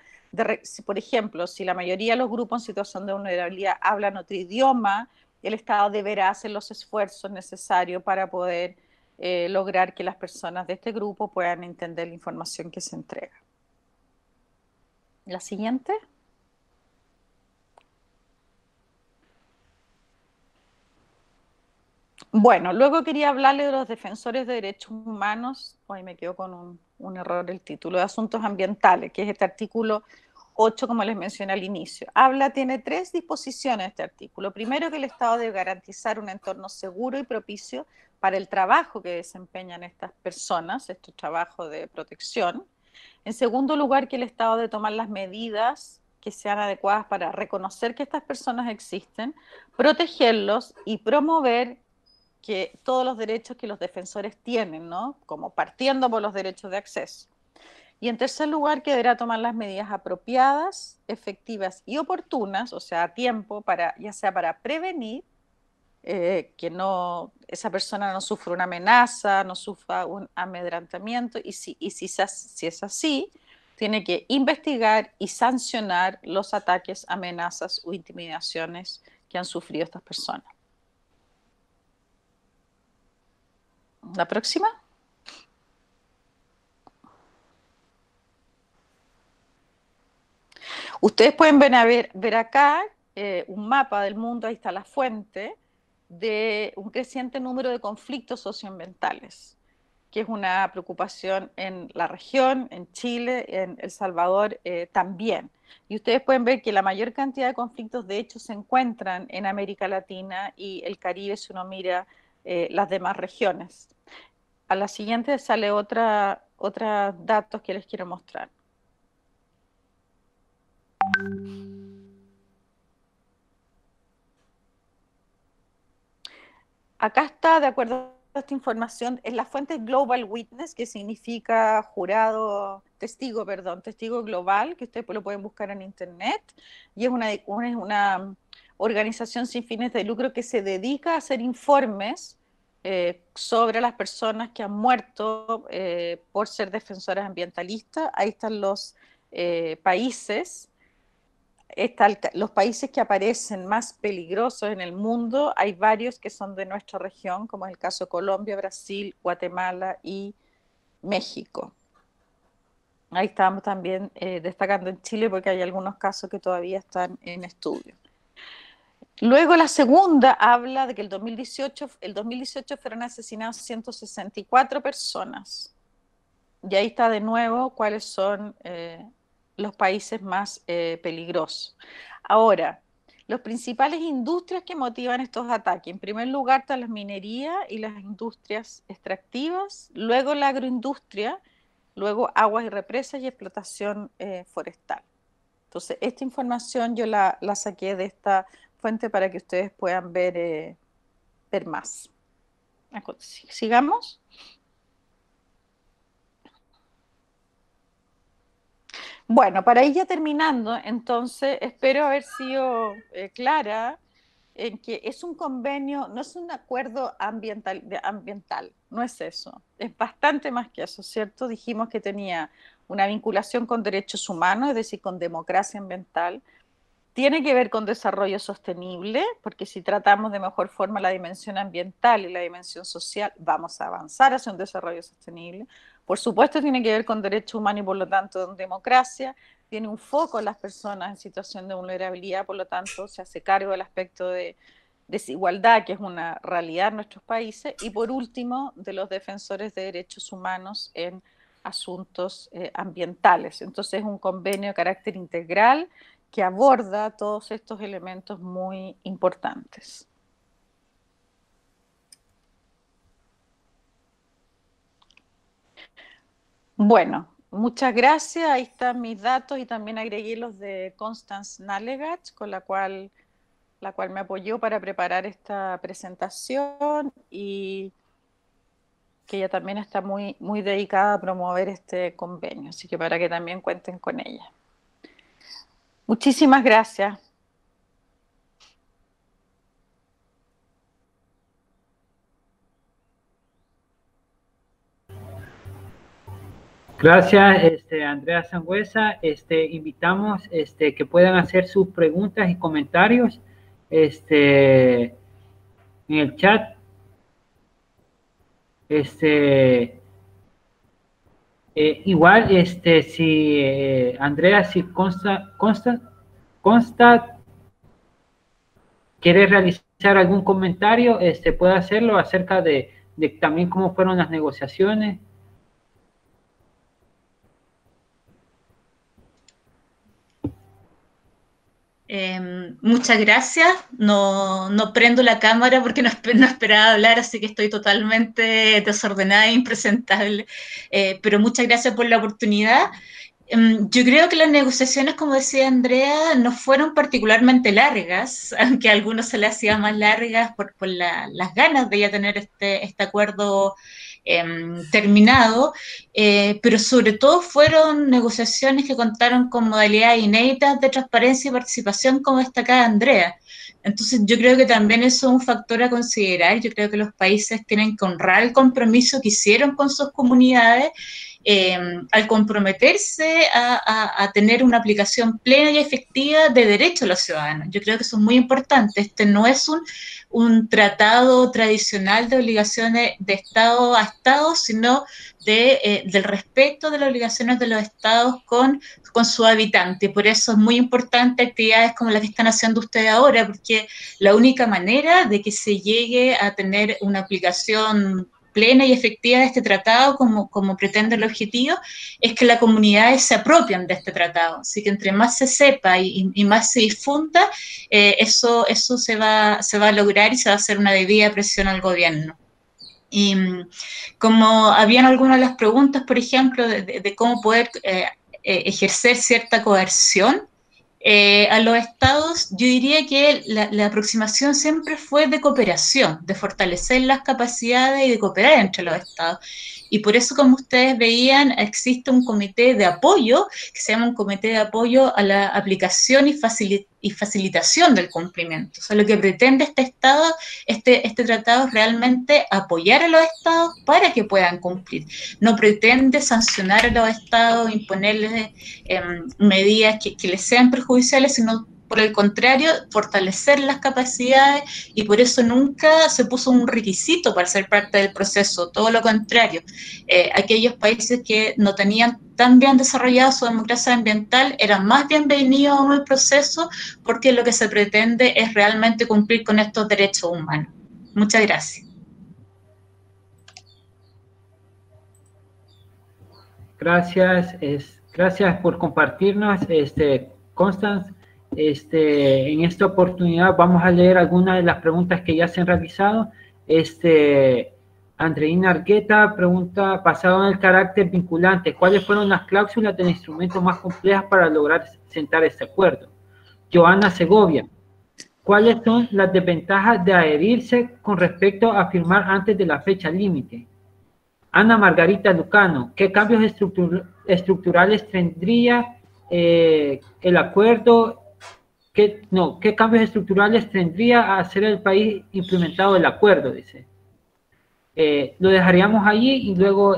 Por ejemplo, si la mayoría de los grupos en situación de vulnerabilidad hablan otro idioma, el Estado deberá hacer los esfuerzos necesarios para poder lograr que las personas de este grupo puedan entender la información que se entrega. La siguiente. Bueno, luego quería hablarle de los defensores de derechos humanos. Hoy me quedo con un error el título, de asuntos ambientales, que es este artículo 8, como les mencioné al inicio. Tiene 3 disposiciones este artículo. Primero, que el Estado debe garantizar un entorno seguro y propicio para el trabajo que desempeñan estas personas, estos trabajos de protección. En segundo lugar, que el Estado debe tomar las medidas que sean adecuadas para reconocer que estas personas existen, protegerlos y promover que todos los derechos que los defensores tienen, ¿no? Como partiendo por los derechos de acceso. Y en tercer lugar, que deberá tomar las medidas apropiadas, efectivas y oportunas, o sea, a tiempo, ya sea para prevenir que esa persona no sufra una amenaza, no sufra un amedrantamiento, y si es así, tiene que investigar y sancionar los ataques, amenazas o intimidaciones que han sufrido estas personas. La próxima. Ustedes pueden ver acá un mapa del mundo, ahí está la fuente, de un creciente número de conflictos socioambientales, que es una preocupación en la región, en Chile, en El Salvador también. Y ustedes pueden ver que la mayor cantidad de conflictos, de hecho, se encuentran en América Latina y el Caribe, si uno mira las demás regiones. A la siguiente sale otros datos que les quiero mostrar. Acá está, de acuerdo a esta información, es la fuente Global Witness, que significa testigo global, que ustedes lo pueden buscar en internet, y es una organización sin fines de lucro que se dedica a hacer informes sobre las personas que han muerto por ser defensoras ambientalistas. Ahí están los países. Los países que aparecen más peligrosos en el mundo, hay varios que son de nuestra región, como es el caso de Colombia, Brasil, Guatemala y México. Ahí estamos también destacando en Chile porque hay algunos casos que todavía están en estudio. Luego la segunda habla de que el 2018 fueron asesinados 164 personas. Y ahí está de nuevo cuáles son los países más peligrosos. Ahora, las principales industrias que motivan estos ataques. En primer lugar está la minería y las industrias extractivas, luego la agroindustria, luego aguas y represas y explotación forestal. Entonces, esta información yo la saqué de esta fuente para que ustedes puedan ver más. Sigamos. Bueno, para ir ya terminando, entonces, espero haber sido clara en que es un convenio, no es un acuerdo ambiental, no es eso, es bastante más que eso, ¿cierto? Dijimos que tenía una vinculación con derechos humanos, es decir, con democracia ambiental, tiene que ver con desarrollo sostenible, porque si tratamos de mejor forma la dimensión ambiental y la dimensión social, vamos a avanzar hacia un desarrollo sostenible. Por supuesto, tiene que ver con derechos humanos y por lo tanto en democracia. Tiene un foco en las personas en situación de vulnerabilidad, por lo tanto se hace cargo del aspecto de desigualdad, que es una realidad en nuestros países. Y por último, de los defensores de derechos humanos en asuntos ambientales. Entonces es un convenio de carácter integral que aborda todos estos elementos muy importantes. Bueno, muchas gracias. Ahí están mis datos y también agregué los de Constance Nalegat, con la cual me apoyó para preparar esta presentación y que ella también está muy, muy dedicada a promover este convenio, así que para que también cuenten con ella. Muchísimas gracias. Gracias, Andrea Sangüesa. Invitamos que puedan hacer sus preguntas y comentarios en el chat. Igual, si Andrea, si consta quiere realizar algún comentario, puede hacerlo acerca de también cómo fueron las negociaciones. Muchas gracias. No prendo la cámara porque no esperaba hablar, así que estoy totalmente desordenada e impresentable. Pero muchas gracias por la oportunidad. Yo creo que las negociaciones, como decía Andrea, no fueron particularmente largas, aunque a algunos se les hacía más largas por las ganas de ya tener este acuerdo terminado, pero sobre todo fueron negociaciones que contaron con modalidades inéditas de transparencia y participación, como destacaba Andrea. Entonces yo creo que también eso es un factor a considerar. Yo creo que los países tienen que honrar el compromiso que hicieron con sus comunidades al comprometerse a tener una aplicación plena y efectiva de derechos de los ciudadanos. Yo creo que eso es muy importante. Este no es un tratado tradicional de obligaciones de Estado a Estado, sino del respeto de las obligaciones de los Estados con su habitante. Por eso es muy importante actividades como las que están haciendo ustedes ahora, porque la única manera de que se llegue a tener una aplicación plena y efectiva de este tratado, como pretende el objetivo, es que las comunidades se apropian de este tratado. Así que entre más se sepa y más se difunda, eso se va a lograr y se va a hacer una debida presión al gobierno. Y como habían algunas de las preguntas, por ejemplo, de cómo poder ejercer cierta coerción a los estados, yo diría que la aproximación siempre fue de cooperación, de fortalecer las capacidades y de cooperar entre los estados. Y por eso, como ustedes veían, existe un comité de apoyo, que se llama un comité de apoyo a la aplicación y facilitación del cumplimiento. O sea, lo que pretende este tratado es realmente apoyar a los estados para que puedan cumplir. No pretende sancionar a los estados, imponerles medidas que les sean perjudiciales, sino por el contrario, fortalecer las capacidades, y por eso nunca se puso un requisito para ser parte del proceso, todo lo contrario. Aquellos países que no tenían tan bien desarrollada su democracia ambiental eran más bienvenidos a un proceso, porque lo que se pretende es realmente cumplir con estos derechos humanos. Muchas gracias. Gracias, gracias por compartirnos, Constance. En esta oportunidad vamos a leer algunas de las preguntas que ya se han realizado. Andreina Argueta pregunta, basado en el carácter vinculante, ¿cuáles fueron las cláusulas del instrumento más complejas para lograr sentar este acuerdo? Joana Segovia, ¿cuáles son las desventajas de adherirse con respecto a firmar antes de la fecha límite? Ana Margarita Lucano, ¿qué cambios estructurales tendría el acuerdo? ¿Qué cambios estructurales tendría a hacer el país implementado el acuerdo? Dice. Lo dejaríamos allí y luego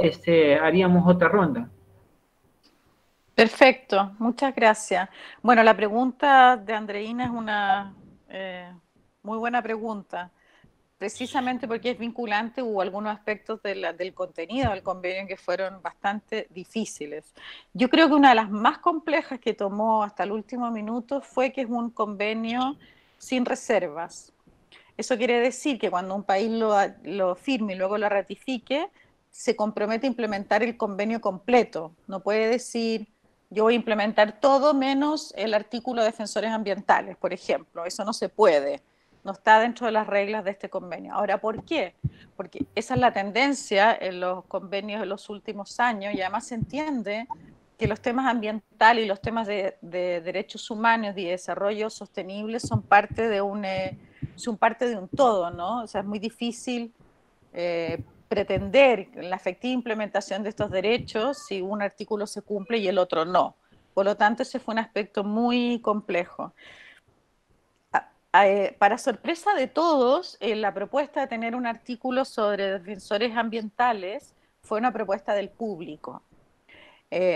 haríamos otra ronda. Perfecto, muchas gracias. Bueno, la pregunta de Andreina es una muy buena pregunta. Precisamente porque es vinculante, hubo algunos aspectos del contenido del convenio que fueron bastante difíciles. Yo creo que una de las más complejas que tomó hasta el último minuto fue que es un convenio sin reservas. Eso quiere decir que cuando un país lo firme y luego lo ratifique, se compromete a implementar el convenio completo. No puede decir, yo voy a implementar todo menos el artículo de defensores ambientales, por ejemplo. Eso no se puede. No está dentro de las reglas de este convenio. Ahora, ¿por qué? Porque esa es la tendencia en los convenios de los últimos años, y además se entiende que los temas ambientales y los temas de derechos humanos y desarrollo sostenible son parte de un todo, ¿no? O sea, es muy difícil pretender la efectiva implementación de estos derechos si un artículo se cumple y el otro no. Por lo tanto, ese fue un aspecto muy complejo. Para sorpresa de todos, la propuesta de tener un artículo sobre defensores ambientales fue una propuesta del público.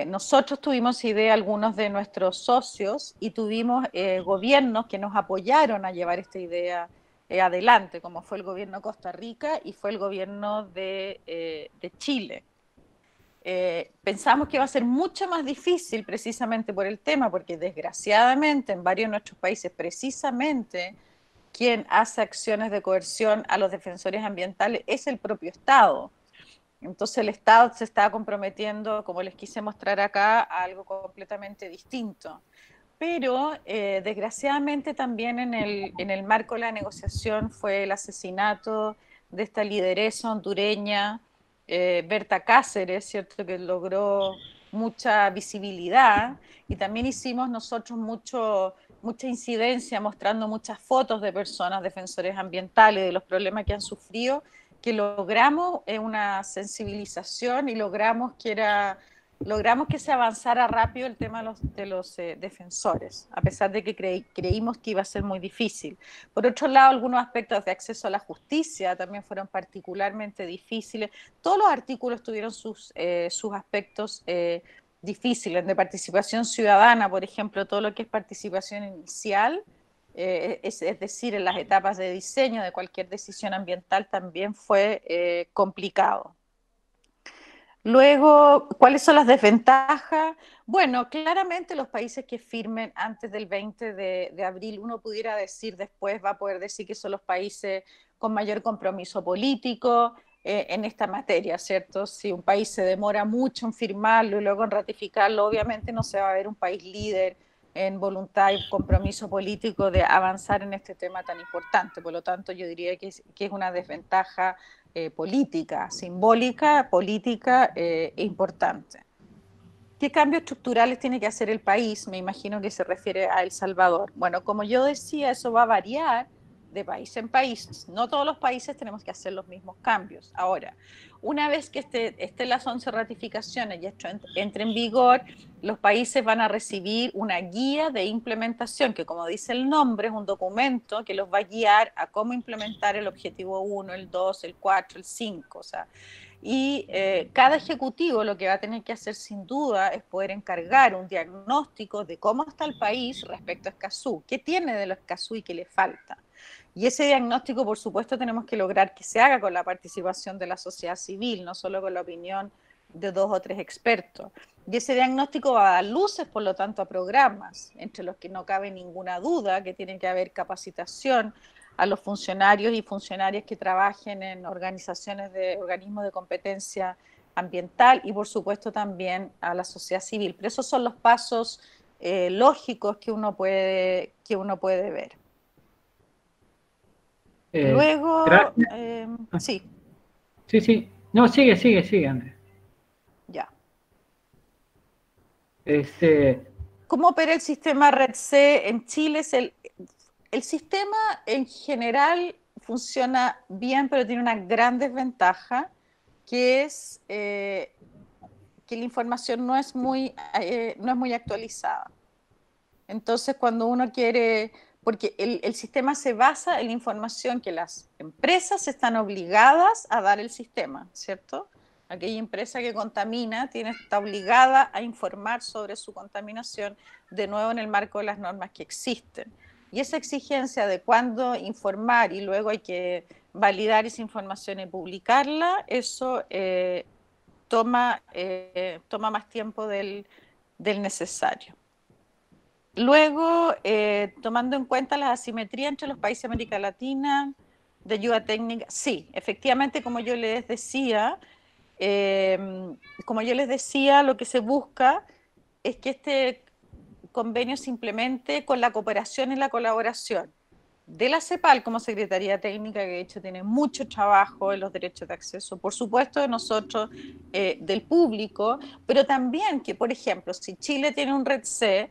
Nosotros tuvimos idea, algunos de nuestros socios, y tuvimos gobiernos que nos apoyaron a llevar esta idea adelante, como fue el gobierno de Costa Rica y fue el gobierno de Chile. Pensamos que va a ser mucho más difícil precisamente por el tema, porque desgraciadamente en varios de nuestros países precisamente quien hace acciones de coerción a los defensores ambientales es el propio Estado. Entonces el Estado se está comprometiendo, como les quise mostrar acá, a algo completamente distinto. Pero desgraciadamente también en el marco de la negociación fue el asesinato de esta lideresa hondureña, Berta Cáceres, ¿cierto?, que logró mucha visibilidad, y también hicimos nosotros mucha incidencia mostrando muchas fotos de personas defensores ambientales, de los problemas que han sufrido, que logramos una sensibilización y logramos que se avanzara rápido el tema de los defensores, a pesar de que creímos que iba a ser muy difícil. Por otro lado, algunos aspectos de acceso a la justicia también fueron particularmente difíciles. Todos los artículos tuvieron sus aspectos difíciles, de participación ciudadana, por ejemplo, todo lo que es participación inicial, es decir, en las etapas de diseño de cualquier decisión ambiental, también fue complicado. Luego, ¿cuáles son las desventajas? Bueno, claramente los países que firmen antes del 20 de abril, uno pudiera decir después, va a poder decir que son los países con mayor compromiso político en esta materia, ¿cierto? Si un país se demora mucho en firmarlo y luego en ratificarlo, obviamente no se va a ver un país líder en voluntad y compromiso político de avanzar en este tema tan importante. Por lo tanto, yo diría que es una desventaja política, simbólica, política importante. ¿Qué cambios estructurales tiene que hacer el país? Me imagino que se refiere a El Salvador. Bueno, como yo decía, eso va a variar de país en país. No todos los países tenemos que hacer los mismos cambios. Ahora, una vez que estén las 11 ratificaciones y esto entre en vigor, los países van a recibir una guía de implementación, que como dice el nombre, es un documento que los va a guiar a cómo implementar el objetivo 1, el 2, el 4, el 5. O sea, Y cada ejecutivo lo que va a tener que hacer sin duda es poder encargar un diagnóstico de cómo está el país respecto a Escazú, qué tiene de lo Escazú y qué le falta. Y ese diagnóstico, por supuesto, tenemos que lograr que se haga con la participación de la sociedad civil, no solo con la opinión de 2 o 3 expertos. Y ese diagnóstico va a dar luces, por lo tanto, a programas, entre los que no cabe ninguna duda que tiene que haber capacitación a los funcionarios y funcionarias que trabajen en organismos de competencia ambiental y, por supuesto, también a la sociedad civil. Pero esos son los pasos lógicos que uno puede ver. Luego, sí. Sí. No, sigue, Andrés. Ya. ¿Cómo opera el sistema Red C en Chile? El sistema en general funciona bien, pero tiene una gran desventaja, que es que la información no es muy actualizada. Entonces, cuando uno quiere, porque el sistema se basa en la información que las empresas están obligadas a dar el sistema, ¿cierto? Aquella empresa que contamina está obligada a informar sobre su contaminación, de nuevo en el marco de las normas que existen. Y esa exigencia de cuándo informar y luego hay que validar esa información y publicarla, eso toma más tiempo del necesario. Luego, tomando en cuenta la asimetría entre los países de América Latina, de ayuda técnica, sí, efectivamente, como yo les decía, lo que se busca es que este convenio se implemente con la cooperación y la colaboración de la CEPAL como Secretaría Técnica, que de hecho tiene mucho trabajo en los derechos de acceso, por supuesto de nosotros, del público, pero también que, por ejemplo, si Chile tiene un Red C,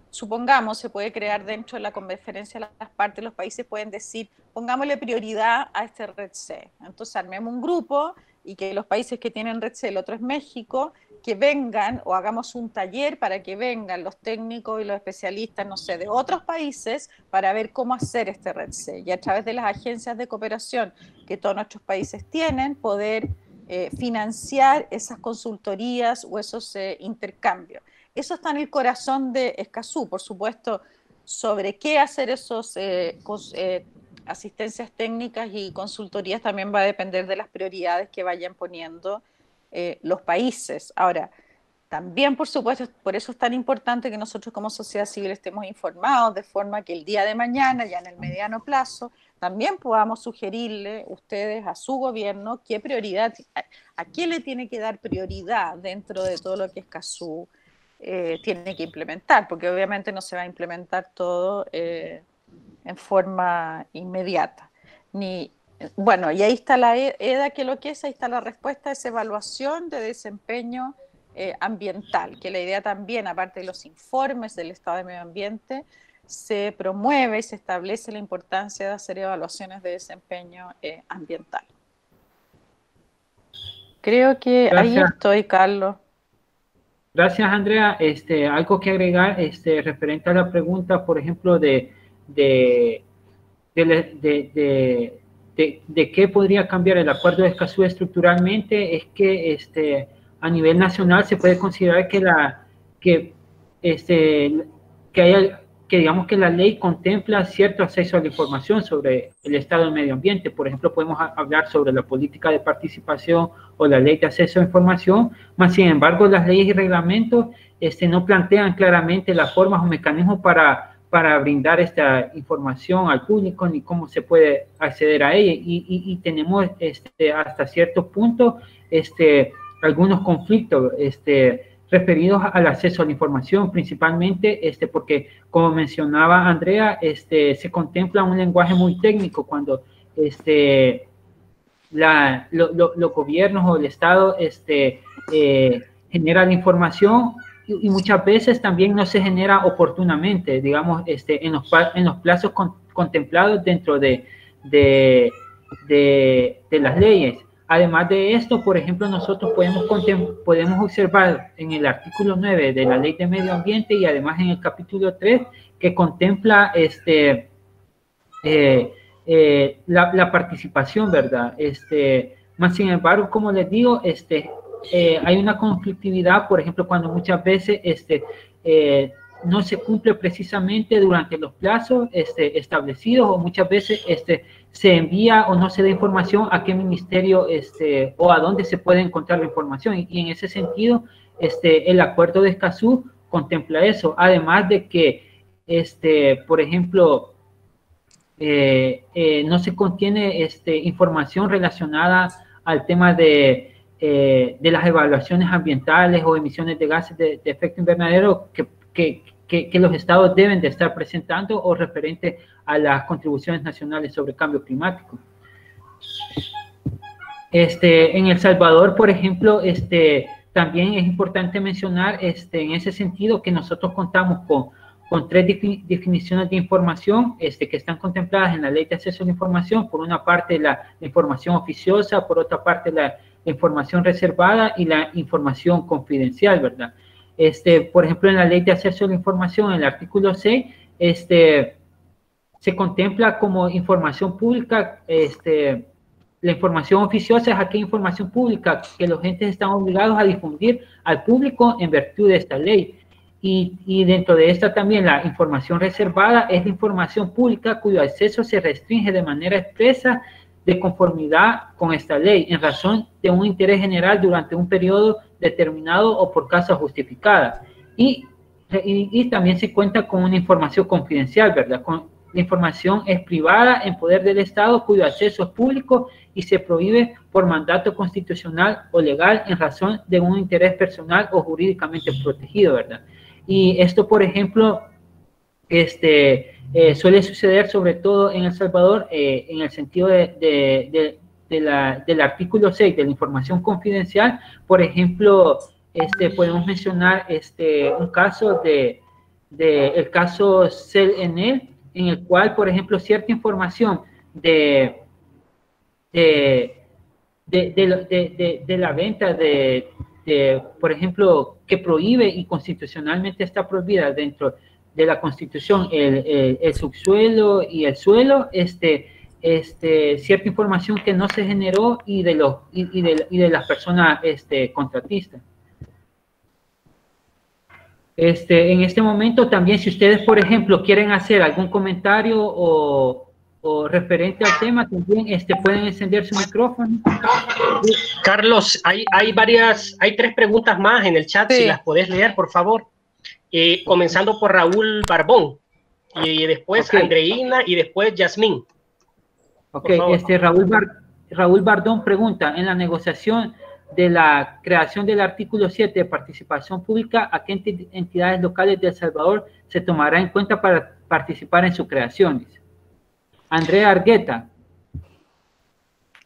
supongamos, se puede crear dentro de la conferencia de las partes, los países pueden decir, pongámosle prioridad a este Red C. Entonces armemos un grupo y que los países que tienen Red C, el otro es México, que vengan o hagamos un taller para que vengan los técnicos y los especialistas, no sé, de otros países para ver cómo hacer este Red C. Y a través de las agencias de cooperación que todos nuestros países tienen, poder financiar esas consultorías o esos intercambios. Eso está en el corazón de Escazú, por supuesto, sobre qué hacer esos asistencias técnicas y consultorías también va a depender de las prioridades que vayan poniendo los países. Ahora, también, por supuesto, por eso es tan importante que nosotros como sociedad civil estemos informados de forma que el día de mañana, ya en el mediano plazo, también podamos sugerirle ustedes a su gobierno qué prioridad, a qué le tiene que dar prioridad dentro de todo lo que Escazú tiene que implementar, porque obviamente no se va a implementar todo en forma inmediata. Bueno, y ahí está la EDA, que lo que es, ahí está la respuesta, es evaluación de desempeño ambiental, que la idea también, aparte de los informes del estado de medio ambiente, se promueve y se establece la importancia de hacer evaluaciones de desempeño ambiental. Creo que ahí estoy, Carlos. Gracias, Andrea. Algo que agregar referente a la pregunta, por ejemplo, de qué podría cambiar el acuerdo de Escazú estructuralmente, es que a nivel nacional se puede considerar que digamos que la ley contempla cierto acceso a la información sobre el estado del medio ambiente. Por ejemplo, podemos hablar sobre la política de participación o la ley de acceso a información, más sin embargo, las leyes y reglamentos no plantean claramente las formas o mecanismos para brindar esta información al público ni cómo se puede acceder a ella. Y tenemos hasta cierto punto algunos conflictos referidos al acceso a la información, principalmente porque, como mencionaba Andrea, se contempla un lenguaje muy técnico cuando los gobiernos o el Estado generan información y muchas veces también no se genera oportunamente, digamos, en los plazos contemplados dentro de las leyes. Además de esto, por ejemplo, nosotros podemos observar en el artículo 9 de la Ley de Medio Ambiente y además en el capítulo 3 que contempla la participación, ¿verdad? Más sin embargo, como les digo, hay una conflictividad, por ejemplo, cuando muchas veces no se cumple precisamente durante los plazos establecidos, o muchas veces se envía o no se da información a qué ministerio o a dónde se puede encontrar la información. Y en ese sentido, el acuerdo de Escazú contempla eso, además de que, por ejemplo, no se contiene información relacionada al tema de las evaluaciones ambientales o emisiones de gases de efecto invernadero que los estados deben de estar presentando, o referente a las contribuciones nacionales sobre cambio climático. En El Salvador, por ejemplo, también es importante mencionar en ese sentido que nosotros contamos con tres definiciones de información que están contempladas en la Ley de Acceso a la Información. Por una parte, la información oficiosa; por otra parte, la información reservada; y la información confidencial, ¿verdad? Por ejemplo, en la Ley de Acceso a la Información, en el artículo 6, se contempla como información pública, la información oficiosa es aquella información pública que los entes están obligados a difundir al público en virtud de esta ley. Y dentro de esta también la información reservada es la información pública cuyo acceso se restringe de manera expresa de conformidad con esta ley, en razón de un interés general durante un periodo determinado o por causa justificada. Y también se cuenta con una información confidencial, ¿verdad? La información es privada en poder del Estado cuyo acceso es público y se prohíbe por mandato constitucional o legal en razón de un interés personal o jurídicamente protegido, ¿verdad? Y esto, por ejemplo, suele suceder sobre todo en El Salvador, en el sentido del artículo 6 de la información confidencial. Por ejemplo, podemos mencionar un caso el caso CEL-ENEL, en el cual, por ejemplo, cierta información de la venta por ejemplo, que prohíbe y constitucionalmente está prohibida dentro de la Constitución el subsuelo y el suelo, cierta información que no se generó y de las personas contratistas. En este momento también, si ustedes, por ejemplo, quieren hacer algún comentario o referente al tema, también pueden encender su micrófono. Carlos, hay tres preguntas más en el chat, sí. Si las podés leer, por favor. Comenzando por Raúl Barbón, y después Andreina, y después Yasmín. Ok, Raúl Bardón pregunta: en la negociación de la creación del artículo 7 de participación pública, ¿a qué entidades locales de El Salvador se tomará en cuenta para participar en su creación? Dice Andrea Argueta: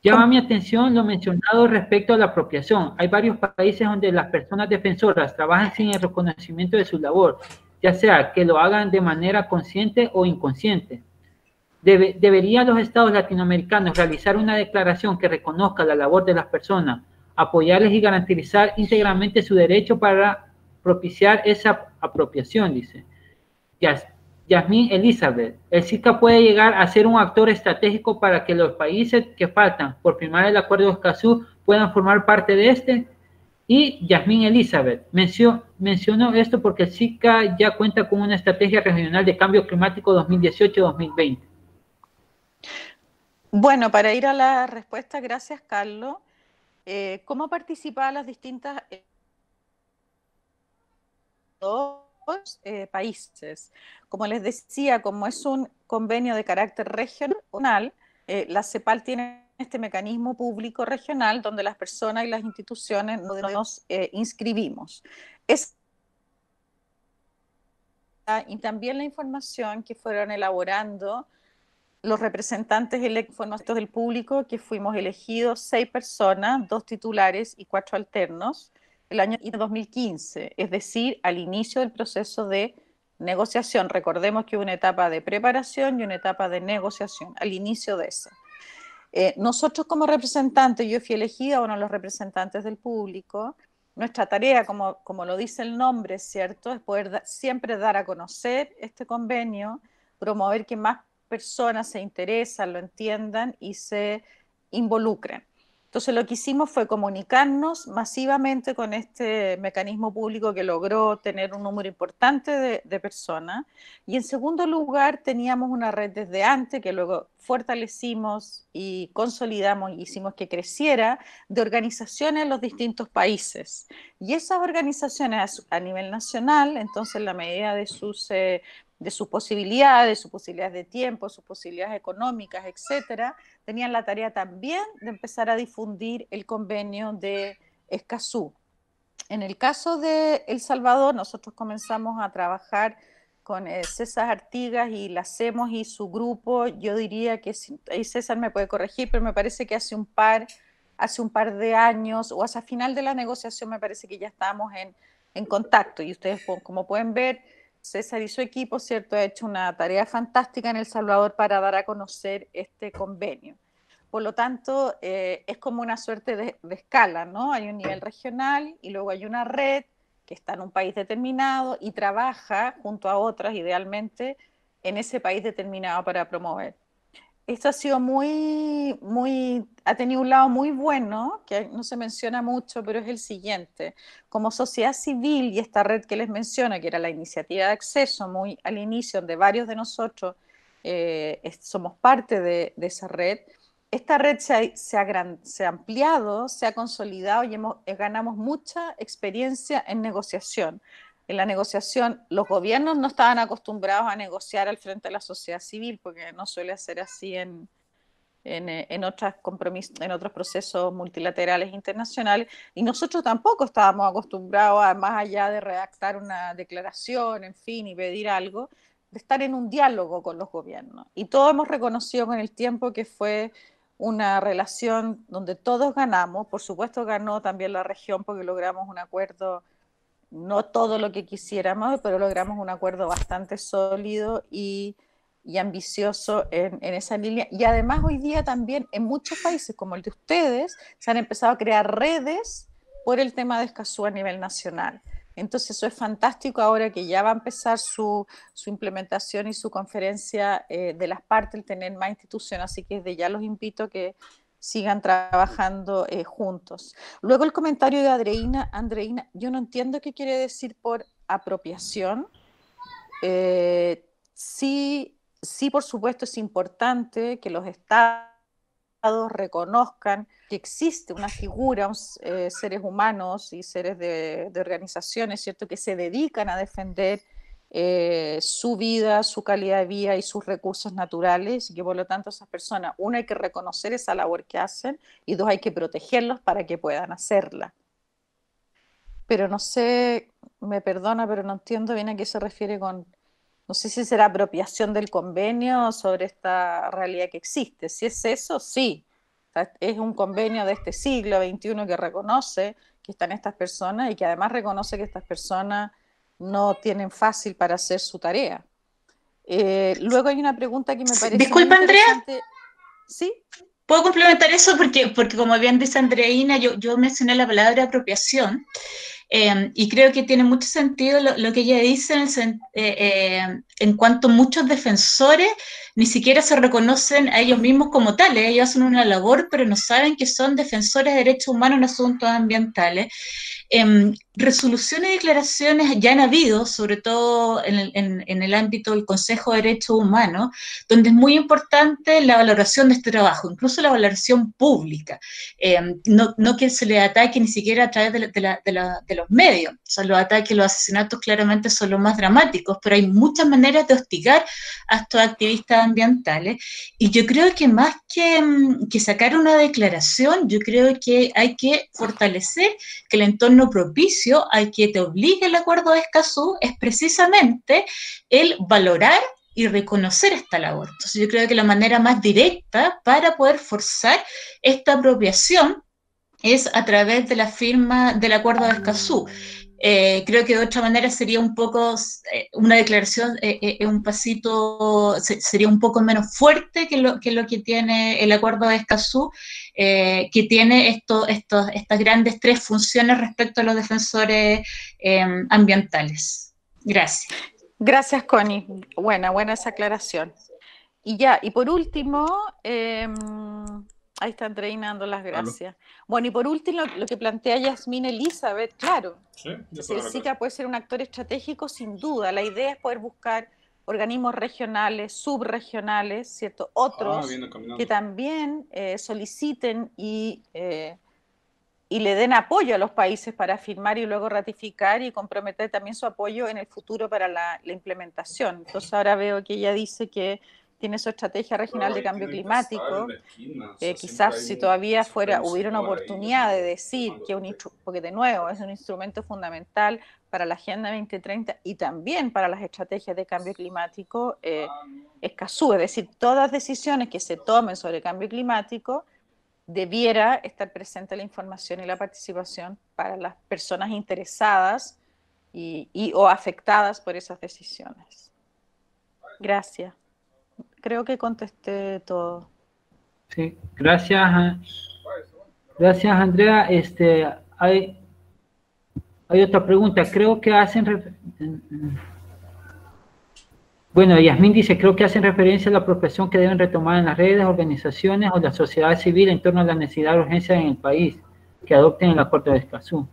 llama mi atención lo mencionado respecto a la apropiación. Hay varios países donde las personas defensoras trabajan sin el reconocimiento de su labor, ya sea que lo hagan de manera consciente o inconsciente. ¿Deberían los estados latinoamericanos realizar una declaración que reconozca la labor de las personas, apoyarles y garantizar íntegramente su derecho para propiciar esa apropiación? Dice Yasmín Elizabeth: el SICA puede llegar a ser un actor estratégico para que los países que faltan por firmar el Acuerdo de Escazú puedan formar parte de este. Y Yasmín Elizabeth: menciono esto porque el SICA ya cuenta con una estrategia regional de cambio climático 2018-2020. Bueno, para ir a la respuesta, gracias, Carlos. ¿Cómo participar las distintas países? Como les decía, como es un convenio de carácter regional, la CEPAL tiene este mecanismo público regional donde las personas y las instituciones nos inscribimos. Y también la información que fueron elaborando los representantes electos del público, que fuimos elegidos 6 personas, 2 titulares y 4 alternos, el año 2015, es decir, al inicio del proceso de negociación. Recordemos que hubo una etapa de preparación y una etapa de negociación, al inicio de esa. Nosotros como representantes, yo fui elegida, uno de los representantes del público. Nuestra tarea, como lo dice el nombre, ¿cierto?, es poder siempre dar a conocer este convenio, promover que más personas se interesan, lo entiendan y se involucren. Entonces lo que hicimos fue comunicarnos masivamente con este mecanismo público que logró tener un número importante de personas. Y en segundo lugar teníamos una red desde antes que luego fortalecimos y consolidamos y hicimos que creciera, de organizaciones en los distintos países. Y esas organizaciones a nivel nacional, entonces en la medida de sus posibilidades de tiempo, sus posibilidades económicas, etcétera, tenían la tarea también de empezar a difundir el convenio de Escazú. En el caso de El Salvador, nosotros comenzamos a trabajar con César Artigas y la Hacemos y su grupo. Yo diría que, y César me puede corregir, pero me parece que hace un par de años, o hacia final de la negociación, me parece que ya estábamos en contacto. Y ustedes, como pueden ver, César y su equipo, ¿cierto?, ha hecho una tarea fantástica en El Salvador para dar a conocer este convenio. Por lo tanto, es como una suerte de escala, ¿no? Hay un nivel regional y luego hay una red que está en un país determinado y trabaja junto a otras, idealmente, en ese país determinado para promover. Esto ha sido ha tenido un lado muy bueno, que no se menciona mucho, pero es el siguiente. Como sociedad civil y esta red que les menciono, que era la iniciativa de acceso, muy al inicio, donde varios de nosotros somos parte de esa red, esta red se ha ampliado, se ha consolidado y ganamos mucha experiencia en negociación. En la negociación, los gobiernos no estaban acostumbrados a negociar al frente de la sociedad civil, porque no suele ser así en otros procesos multilaterales internacionales, y nosotros tampoco estábamos acostumbrados, más allá de redactar una declaración, en fin, y pedir algo, de estar en un diálogo con los gobiernos. Y todos hemos reconocido con el tiempo que fue una relación donde todos ganamos. Por supuesto ganó también la región, porque logramos un acuerdo, no todo lo que quisiéramos, pero logramos un acuerdo bastante sólido y ambicioso en esa línea. Y además hoy día también en muchos países como el de ustedes se han empezado a crear redes por el tema de Escazú a nivel nacional. Entonces eso es fantástico ahora que ya va a empezar su implementación y su conferencia de las partes, el tener más instituciones, así que desde ya los invito a que sigan trabajando juntos. Luego el comentario de Andreina, yo no entiendo qué quiere decir por apropiación. Sí, por supuesto es importante que los estados reconozcan que existe una figura, seres humanos y seres de organizaciones, ¿cierto?, que se dedican a defender su vida, su calidad de vida y sus recursos naturales, y que por lo tanto esas personas, uno, hay que reconocer esa labor que hacen, y dos, hay que protegerlos para que puedan hacerla. Pero no sé, me perdona, pero no entiendo bien a qué se refiere con, no sé si será apropiación del convenio sobre esta realidad que existe. Si es eso, sí. O sea, es un convenio de este siglo XXI que reconoce que están estas personas y que además reconoce que estas personas no tienen fácil para hacer su tarea. Luego hay una pregunta que me parece Disculpa, muy interesante. Andrea. ¿Sí? ¿Puedo complementar eso? Porque como bien dice Andreina, yo mencioné la palabra apropiación, y creo que tiene mucho sentido lo que ella dice en cuanto muchos defensores ni siquiera se reconocen a ellos mismos como tales. Ellos hacen una labor, pero no saben que son defensores de derechos humanos en asuntos ambientales. Resoluciones y declaraciones ya han habido, sobre todo en el ámbito del Consejo de Derechos Humanos, donde es muy importante la valoración de este trabajo, incluso la valoración pública, no que se le ataque ni siquiera a través de los medios. O sea, los ataques, los asesinatos claramente son los más dramáticos, pero hay muchas maneras de hostigar a estos activistas ambientales, y yo creo que más que sacar una declaración, yo creo que hay que fortalecer que el entorno propicio al que te obliga el acuerdo de Escazú es precisamente el valorar y reconocer esta labor. Entonces yo creo que la manera más directa para poder forzar esta apropiación es a través de la firma del acuerdo de Escazú. Creo que de otra manera sería un poco, una declaración, un pasito, sería un poco menos fuerte que lo que tiene el acuerdo de Escazú, que tiene estas grandes tres funciones respecto a los defensores ambientales. Gracias. Gracias, Connie. Buena esa aclaración. Y por último, Ahí está Andreina dando las gracias. Bueno, y por último, lo que plantea Yasmín Elizabeth, claro, el SICA puede ser un actor estratégico sin duda. La idea es poder buscar organismos regionales, subregionales, ¿cierto? Otros que también soliciten y le den apoyo a los países para firmar y luego ratificar y comprometer también su apoyo en el futuro para la implementación. Entonces ahora veo que ella dice que tiene su estrategia regional de cambio climático, quizás si todavía hubiera una oportunidad de decir que porque de nuevo es un instrumento fundamental para la Agenda 2030 y también para las estrategias de cambio climático, Escazú, es decir, todas decisiones que se tomen sobre cambio climático debiera estar presente la información y la participación para las personas interesadas o afectadas por esas decisiones. Gracias. Creo que contesté todo. Sí, gracias. Gracias, Andrea. Hay otra pregunta. Creo que bueno, Yasmín dice, creo que hacen referencia a la apropiación que deben retomar en las redes, organizaciones o la sociedad civil en torno a la necesidad de urgencia en el país que adopten el Acuerdo de Escazú.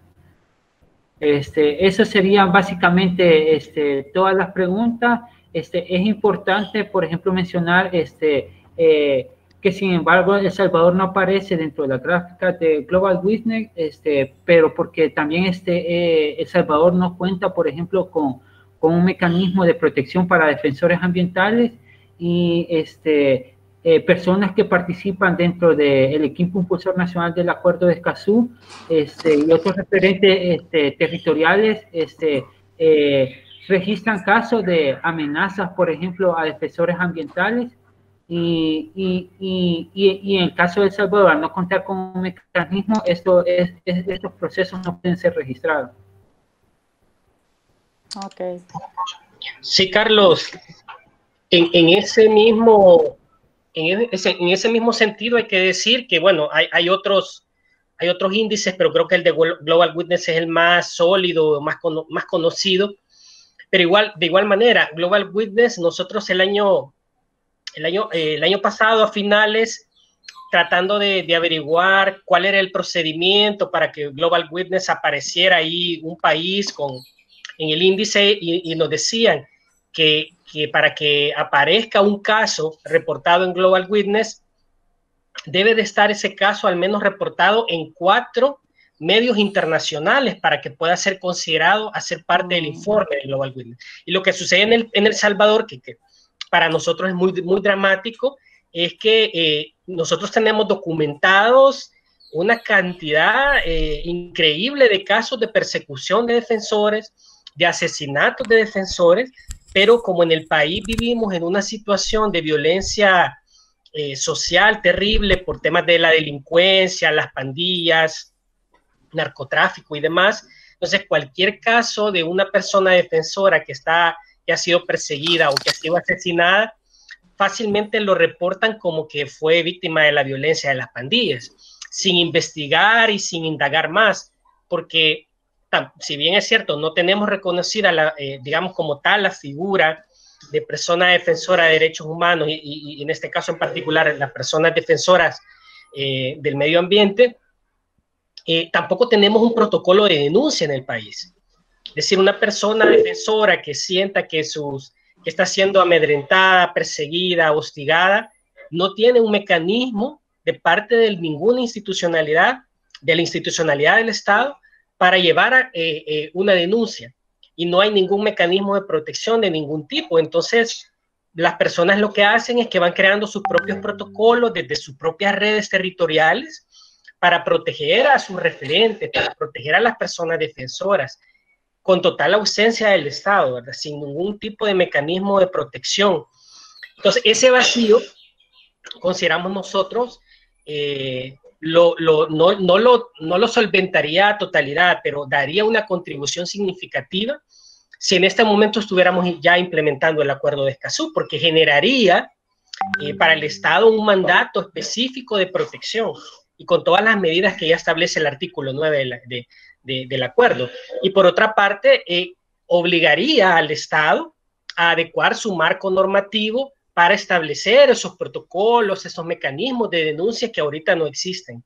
Eso serían básicamente todas las preguntas. Es importante, por ejemplo, mencionar que sin embargo El Salvador no aparece dentro de la gráfica de Global Witness, pero porque también El Salvador no cuenta, por ejemplo, con un mecanismo de protección para defensores ambientales y personas que participan dentro del equipo impulsor nacional del Acuerdo de Escazú y otros referentes territoriales registran casos de amenazas, por ejemplo, a defensores ambientales y en el caso de El Salvador, al no contar con un mecanismo, estos procesos no pueden ser registrados. Okay. Sí, Carlos, en ese mismo sentido hay que decir que, bueno, hay otros índices, pero creo que el de Global Witness es el más sólido, más conocido, pero de igual manera, Global Witness, nosotros el año pasado a finales, tratando de averiguar cuál era el procedimiento para que Global Witness apareciera ahí un país en el índice y nos decían que para que aparezca un caso reportado en Global Witness, debe de estar ese caso al menos reportado en 4 medios internacionales para que pueda ser considerado a ser parte del informe de Global Witness. Y lo que sucede en El Salvador, que para nosotros es muy, muy dramático, es que nosotros tenemos documentados una cantidad increíble de casos de persecución de defensores, de asesinatos de defensores, pero como en el país vivimos en una situación de violencia social terrible por temas de la delincuencia, las pandillas, narcotráfico y demás, entonces cualquier caso de una persona defensora que ha sido perseguida o que ha sido asesinada, fácilmente lo reportan como que fue víctima de la violencia de las pandillas, sin investigar y sin indagar más, porque si bien es cierto, no tenemos reconocida, digamos como tal, la figura de persona defensora de derechos humanos y en este caso en particular las personas defensoras del medio ambiente, tampoco tenemos un protocolo de denuncia en el país. Es decir, una persona defensora que sienta que está siendo amedrentada, perseguida, hostigada, no tiene un mecanismo de parte de ninguna institucionalidad, de la institucionalidad del Estado, para llevar una denuncia, y no hay ningún mecanismo de protección de ningún tipo. Entonces, las personas lo que hacen es que van creando sus propios protocolos desde sus propias redes territoriales para proteger a sus referentes, para proteger a las personas defensoras, con total ausencia del Estado, ¿verdad? Sin ningún tipo de mecanismo de protección. Entonces, ese vacío, consideramos nosotros, no lo solventaría a totalidad, pero daría una contribución significativa si en este momento estuviéramos ya implementando el Acuerdo de Escazú, porque generaría para el Estado un mandato específico de protección y con todas las medidas que ya establece el artículo 9 del acuerdo. Y por otra parte, obligaría al Estado a adecuar su marco normativo para establecer esos protocolos, esos mecanismos de denuncia que ahorita no existen.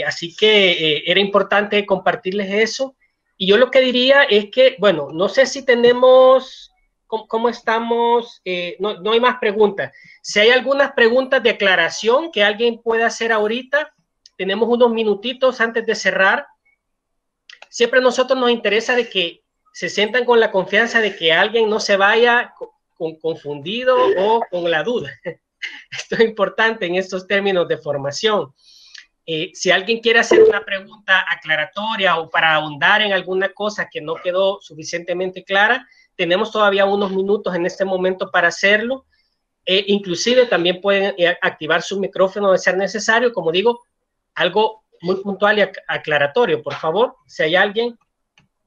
Así que era importante compartirles eso. Y yo lo que diría es que, bueno, no sé si tenemos, ¿cómo estamos? No hay más preguntas. Si hay algunas preguntas de aclaración que alguien pueda hacer ahorita, tenemos unos minutitos antes de cerrar. Siempre a nosotros nos interesa de que se sientan con la confianza de que alguien no se vaya confundido o con la duda. Esto es importante en estos términos de formación. Si alguien quiere hacer una pregunta aclaratoria o para ahondar en alguna cosa que no quedó suficientemente clara, tenemos todavía unos minutos en este momento para hacerlo. Inclusive también pueden activar su micrófono de ser necesario. Como digo, algo muy puntual y aclaratorio, por favor. Si hay alguien,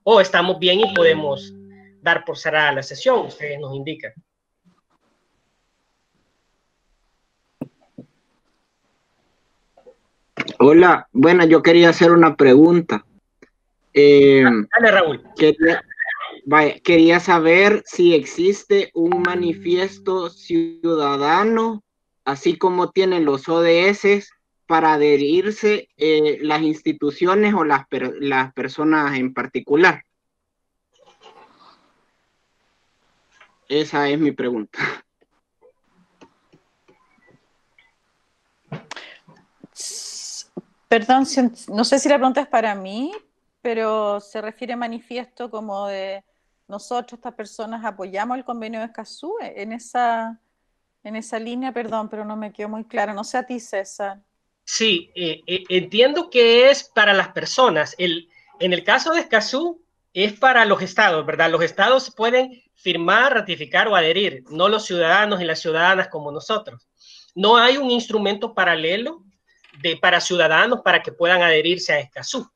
o estamos bien y podemos dar por cerrada la sesión, ustedes nos indican. Hola, bueno, yo quería hacer una pregunta. Dale, Raúl. Quería saber si existe un manifiesto ciudadano, así como tienen los ODS, para adherirse las instituciones o las personas en particular. Esa es mi pregunta. Perdón, no sé si la pregunta es para mí, pero se refiere a manifiesto como de nosotros, estas personas, apoyamos el convenio de Escazú en esa línea, perdón, pero no me quedó muy claro. No sé a ti, César. Sí, entiendo que es para las personas. En el caso de Escazú es para los estados, ¿verdad? Los estados pueden firmar, ratificar o adherir, no los ciudadanos y las ciudadanas como nosotros. No hay un instrumento paralelo para ciudadanos para que puedan adherirse a Escazú.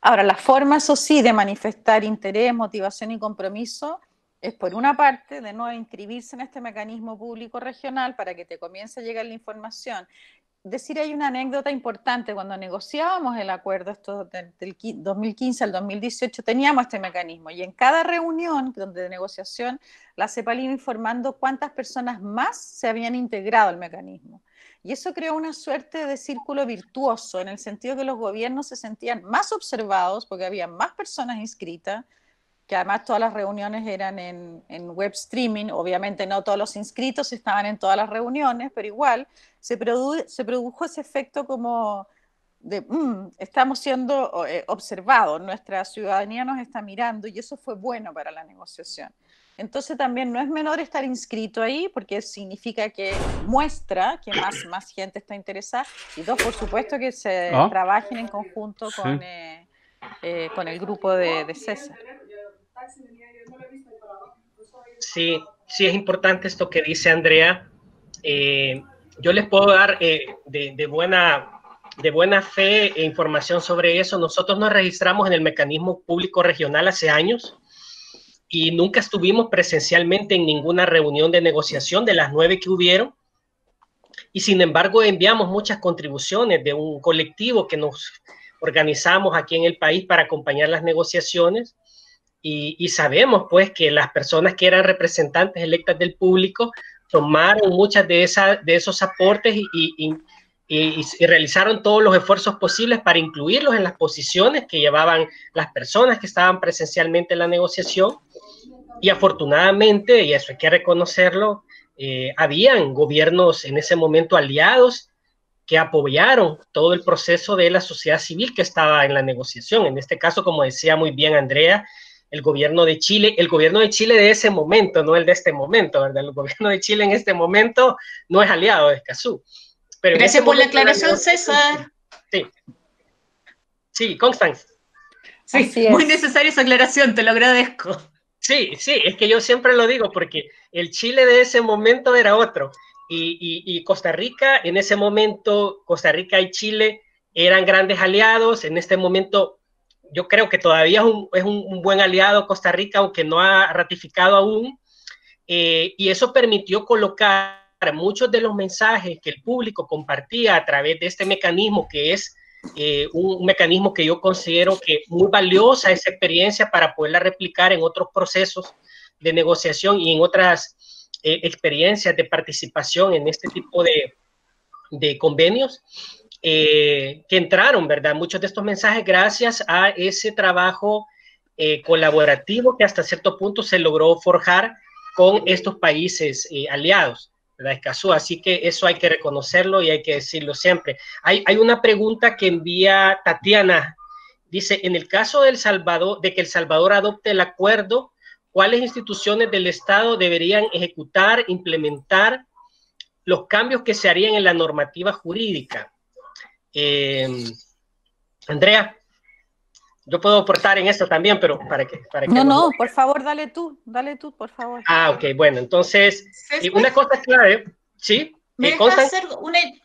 Ahora, la forma, eso sí, de manifestar interés, motivación y compromiso es, por una parte, de nuevo inscribirse en este mecanismo público regional para que te comience a llegar la información. Decir, hay una anécdota importante, cuando negociábamos el acuerdo del 2015 al 2018 teníamos este mecanismo y en cada reunión de negociación la CEPAL iba informando cuántas personas más se habían integrado al mecanismo. Y eso creó una suerte de círculo virtuoso, en el sentido que los gobiernos se sentían más observados porque había más personas inscritas, que además todas las reuniones eran en web streaming. Obviamente no todos los inscritos estaban en todas las reuniones, pero igual se produjo ese efecto como de estamos siendo observados, nuestra ciudadanía nos está mirando, y eso fue bueno para la negociación. Entonces también no es menor estar inscrito ahí, porque significa que muestra que más gente está interesada, y dos, por supuesto, que se trabajen en conjunto con el grupo de César. Sí, sí es importante esto que dice Andrea. Yo les puedo dar de buena fe e información sobre eso. Nosotros nos registramos en el mecanismo público regional hace años y nunca estuvimos presencialmente en ninguna reunión de negociación de las 9 que hubieron. Y sin embargo enviamos muchas contribuciones de un colectivo que nos organizamos aquí en el país para acompañar las negociaciones. Y sabemos pues que las personas que eran representantes electas del público tomaron muchas de esos aportes y realizaron todos los esfuerzos posibles para incluirlos en las posiciones que llevaban las personas que estaban presencialmente en la negociación. Y afortunadamente, y eso hay que reconocerlo, habían gobiernos en ese momento aliados que apoyaron todo el proceso de la sociedad civil que estaba en la negociación. En este caso, como decía muy bien Andrea, el gobierno de Chile de ese momento, no el de este momento, ¿verdad? El gobierno de Chile en este momento no es aliado de Escazú. Pero gracias por la aclaración, César. Sí, Constance. Sí, muy necesaria esa aclaración, te lo agradezco. Sí, es que yo siempre lo digo porque el Chile de ese momento era otro. Y Costa Rica, en ese momento, Costa Rica y Chile eran grandes aliados. En este momento, yo creo que todavía es un buen aliado Costa Rica, aunque no ha ratificado aún. Y eso permitió colocar muchos de los mensajes que el público compartía a través de este mecanismo, que es un mecanismo que yo considero que muy valiosa esa experiencia para poderla replicar en otros procesos de negociación y en otras experiencias de participación en este tipo de convenios que entraron, ¿verdad? Muchos de estos mensajes gracias a ese trabajo colaborativo que hasta cierto punto se logró forjar con estos países aliados, ¿verdad? Escazú, así que eso hay que reconocerlo y hay que decirlo siempre. Hay una pregunta que envía Tatiana, dice, en el caso de que El Salvador adopte el acuerdo, ¿cuáles instituciones del Estado deberían ejecutar, implementar los cambios que se harían en la normativa jurídica? Andrea, yo puedo aportar en esto también, pero para que no, por favor, dale tú, por favor. Ok, bueno, entonces, una cosa clave, ¿sí? ¿Me dejas hacer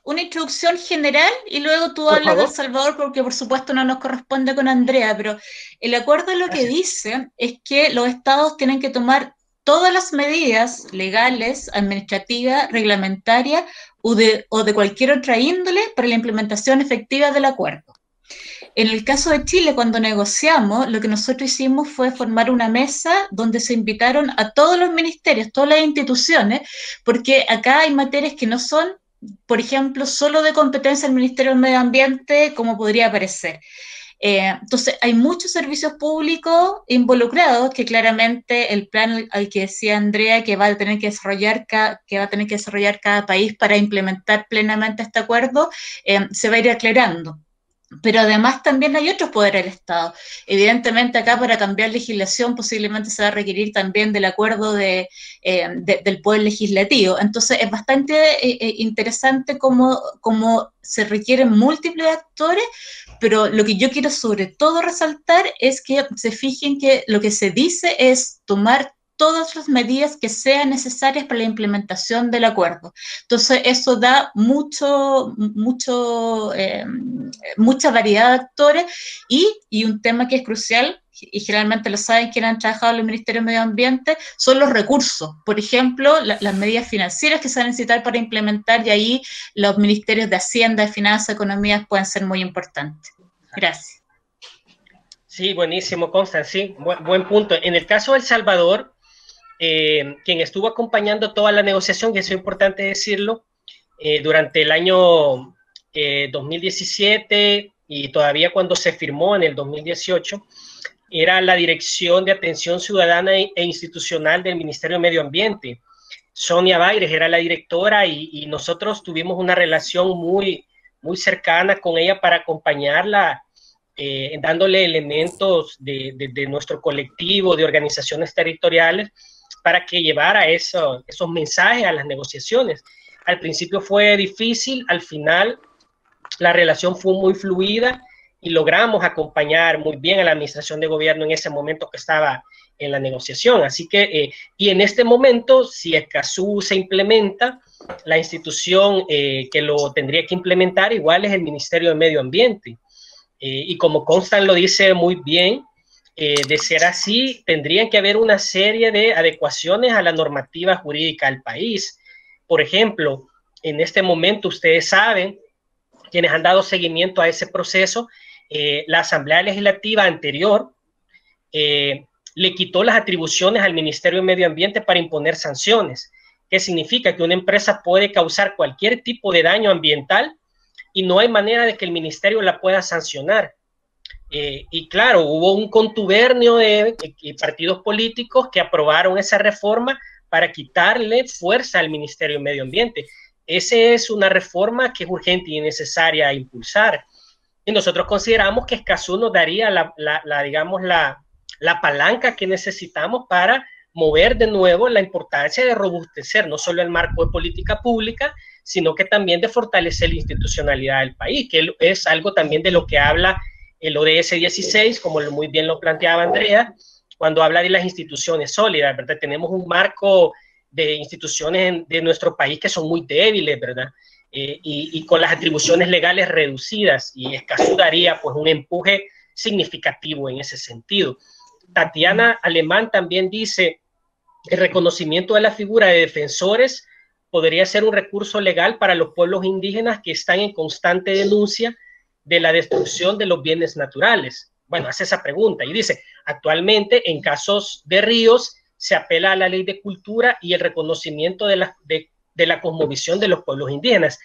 una introducción general y luego tú hablas de El Salvador, porque por supuesto no nos corresponde con Andrea, pero el acuerdo lo que dice es que los estados tienen que tomar todas las medidas legales, administrativas, reglamentarias o de cualquier otra índole para la implementación efectiva del acuerdo. En el caso de Chile, cuando negociamos, lo que nosotros hicimos fue formar una mesa donde se invitaron a todos los ministerios, todas las instituciones, porque acá hay materias que no son, por ejemplo, solo de competencia del Ministerio del Medio Ambiente, como podría parecer. Entonces, hay muchos servicios públicos involucrados que claramente el plan al que decía Andrea que va a tener que desarrollar cada país para implementar plenamente este acuerdo, se va a ir aclarando. Pero además también hay otros poderes del Estado. Evidentemente acá para cambiar legislación posiblemente se va a requerir también del acuerdo del Poder Legislativo. Entonces es bastante interesante cómo se requieren múltiples actores, pero lo que yo quiero sobre todo resaltar es que se fijen que lo que se dice es tomar todas las medidas que sean necesarias para la implementación del acuerdo. Entonces, eso da mucha variedad de actores y un tema que es crucial, y generalmente lo saben quienes han trabajado en el Ministerio de Medio Ambiente, son los recursos. Por ejemplo, las medidas financieras que se van a necesitar para implementar, y ahí los ministerios de Hacienda, de Finanzas, Economía pueden ser muy importantes. Gracias. Sí, buenísimo, Constance, sí, buen punto. En el caso de El Salvador, quien estuvo acompañando toda la negociación, y eso es importante decirlo, durante el año 2017 y todavía cuando se firmó en el 2018, era la Dirección de Atención Ciudadana e Institucional del Ministerio de Medio Ambiente. Sonia Baires era la directora y nosotros tuvimos una relación muy cercana con ella para acompañarla, dándole elementos de nuestro colectivo, de organizaciones territoriales, para que llevara esos mensajes a las negociaciones. Al principio fue difícil, al final la relación fue muy fluida y logramos acompañar muy bien a la administración de gobierno en ese momento que estaba en la negociación. Así que, y en este momento, si Escazú se implementa, la institución que lo tendría que implementar igual es el Ministerio de Medio Ambiente. Y como Constance lo dice muy bien, de ser así, tendrían que haber una serie de adecuaciones a la normativa jurídica del país. Por ejemplo, en este momento, ustedes saben, quienes han dado seguimiento a ese proceso, la Asamblea Legislativa anterior le quitó las atribuciones al Ministerio de Medio Ambiente para imponer sanciones, que significa que una empresa puede causar cualquier tipo de daño ambiental y no hay manera de que el ministerio la pueda sancionar. Y claro, hubo un contubernio de partidos políticos que aprobaron esa reforma para quitarle fuerza al Ministerio de Medio Ambiente. Esa es una reforma que es urgente y necesaria impulsar. Y nosotros consideramos que Escazú nos daría la palanca que necesitamos para mover de nuevo la importancia de robustecer no solo el marco de política pública, sino que también de fortalecer la institucionalidad del país, que es algo también de lo que habla el ODS 16, como muy bien lo planteaba Andrea, cuando habla de las instituciones sólidas, ¿verdad? Tenemos un marco de instituciones de nuestro país que son muy débiles, ¿verdad? Y con las atribuciones legales reducidas, y Escazú daría pues un empuje significativo en ese sentido. Tatiana Alemán también dice, el reconocimiento de la figura de defensores podría ser un recurso legal para los pueblos indígenas que están en constante denuncia de la destrucción de los bienes naturales. Bueno, hace esa pregunta y dice, actualmente en casos de ríos se apela a la ley de cultura y el reconocimiento de la cosmovisión de los pueblos indígenas.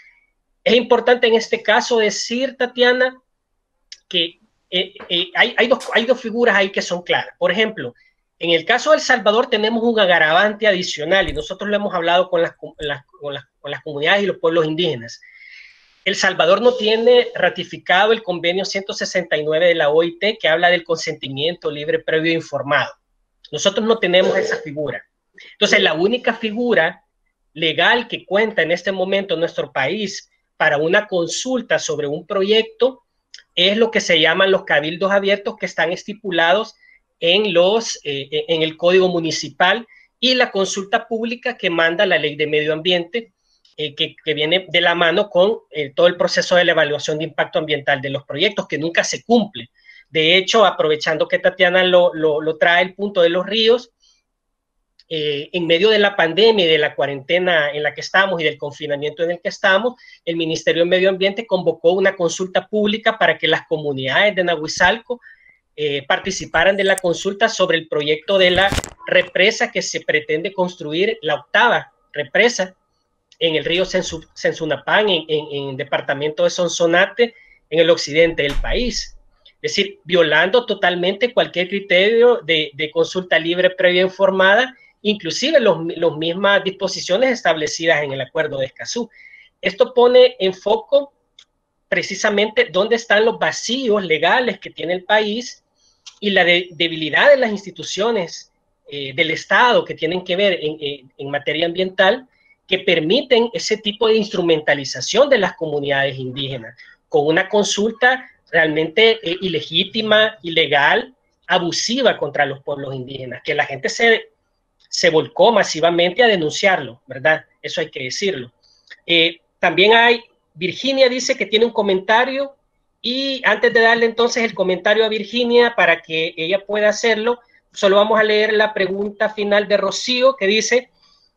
Es importante en este caso decir, Tatiana, que hay dos figuras ahí que son claras. Por ejemplo, en el caso de El Salvador tenemos un agravante adicional, y nosotros lo hemos hablado con las comunidades y los pueblos indígenas. El Salvador no tiene ratificado el convenio 169 de la OIT, que habla del consentimiento libre, previo e informado. Nosotros no tenemos esa figura. Entonces, la única figura legal que cuenta en este momento en nuestro país para una consulta sobre un proyecto es lo que se llaman los cabildos abiertos, que están estipulados en el Código Municipal, y la consulta pública que manda la Ley de Medio Ambiente, que viene de la mano con todo el proceso de la evaluación de impacto ambiental de los proyectos, que nunca se cumple. De hecho, aprovechando que Tatiana lo trae el punto de los ríos, en medio de la pandemia y de la cuarentena en la que estamos y del confinamiento en el que estamos, el Ministerio de Medio Ambiente convocó una consulta pública para que las comunidades de Nahuizalco participaran de la consulta sobre el proyecto de la represa que se pretende construir, la 8ª represa, en el río Sensunapán, en el departamento de Sonsonate, en el occidente del país. Es decir, violando totalmente cualquier criterio de consulta libre, previa e informada, inclusive las mismas disposiciones establecidas en el Acuerdo de Escazú. Esto pone en foco precisamente dónde están los vacíos legales que tiene el país y la debilidad de las instituciones del Estado que tienen que ver en materia ambiental, que permiten ese tipo de instrumentalización de las comunidades indígenas, con una consulta realmente ilegítima, ilegal, abusiva contra los pueblos indígenas, que la gente se volcó masivamente a denunciarlo, ¿verdad? Eso hay que decirlo. También Virginia dice que tiene un comentario, y antes de darle entonces el comentario a Virginia para que ella pueda hacerlo, solo vamos a leer la pregunta final de Rocío, que dice: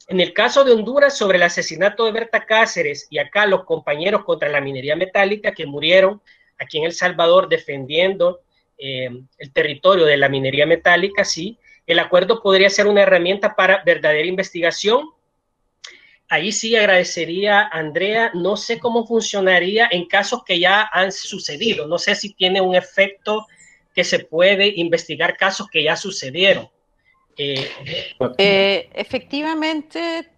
en el caso de Honduras, sobre el asesinato de Berta Cáceres y acá los compañeros contra la minería metálica que murieron aquí en El Salvador defendiendo el territorio de la minería metálica, sí, el acuerdo podría ser una herramienta para verdadera investigación. Ahí sí agradecería, Andrea, no sé cómo funcionaría en casos que ya han sucedido, no sé si tiene un efecto que se puede investigar casos que ya sucedieron. Efectivamente,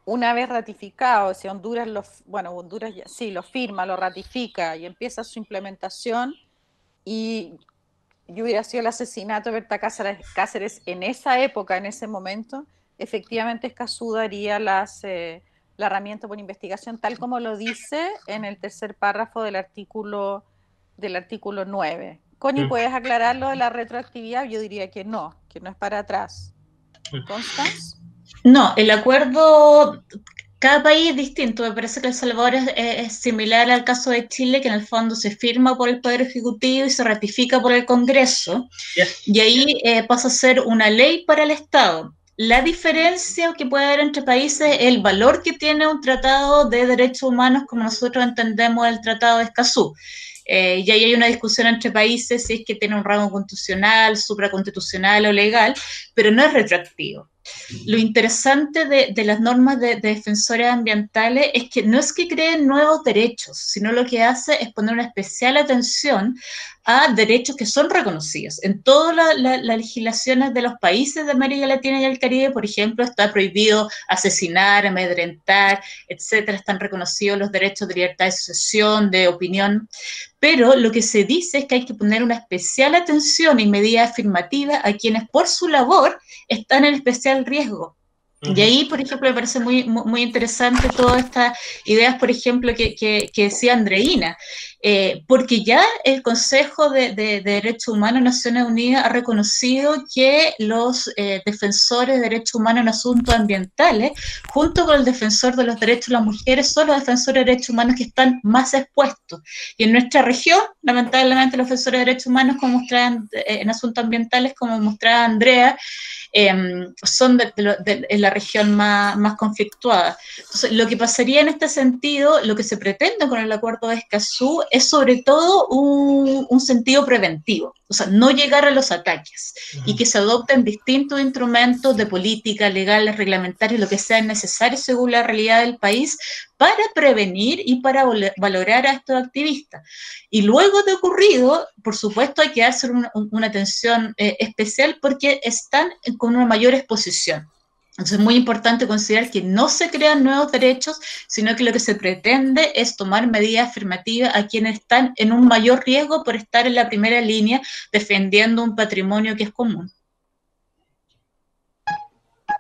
una vez ratificado, si Honduras Honduras ya, sí, lo firma, lo ratifica y empieza su implementación, y yo hubiera sido el asesinato de Berta Cáceres en esa época, en ese momento, efectivamente Escazú daría la herramienta por investigación, tal como lo dice en el 3er párrafo del artículo 9. Connie, ¿puedes aclarar lo de la retroactividad? Yo diría que no es para atrás. ¿Constance? No, el acuerdo, cada país es distinto. Me parece que El Salvador es similar al caso de Chile, que en el fondo se firma por el Poder Ejecutivo y se ratifica por el Congreso, y ahí pasa a ser una ley para el Estado. La diferencia que puede haber entre países es el valor que tiene un tratado de derechos humanos como nosotros entendemos el Tratado de Escazú. Y ahí hay una discusión entre países si es que tiene un rango constitucional, supraconstitucional o legal, pero no es retroactivo. Lo interesante de las normas de defensores ambientales es que no es que creen nuevos derechos, sino lo que hace es poner una especial atención a derechos que son reconocidos. En todas las legislaciones de los países de América Latina y el Caribe, por ejemplo, está prohibido asesinar, amedrentar, etcétera. Están reconocidos los derechos de libertad de asociación, de opinión, pero lo que se dice es que hay que poner una especial atención y medida afirmativa a quienes por su labor están en especial riesgo. Y ahí, por ejemplo, me parece muy, muy interesante todas estas ideas, por ejemplo, que decía Andreina, porque ya el Consejo de Derechos Humanos de Naciones Unidas ha reconocido que los defensores de derechos humanos en asuntos ambientales, junto con el defensor de los derechos de las mujeres, son los defensores de derechos humanos que están más expuestos. Y en nuestra región, lamentablemente, los defensores de derechos humanos, como mostraban en asuntos ambientales, como mostraba Andrea, son en la región más conflictuada. Entonces, lo que pasaría en este sentido, lo que se pretende con el Acuerdo de Escazú es sobre todo un sentido preventivo, o sea, no llegar a los ataques y que se adopten distintos instrumentos de política, legales, reglamentarios, lo que sea necesario según la realidad del país para prevenir y para valorar a estos activistas. Y luego de ocurrido, por supuesto, hay que darse una atención especial porque están con una mayor exposición. Entonces es muy importante considerar que no se crean nuevos derechos, sino que lo que se pretende es tomar medidas afirmativas a quienes están en un mayor riesgo por estar en la primera línea defendiendo un patrimonio que es común.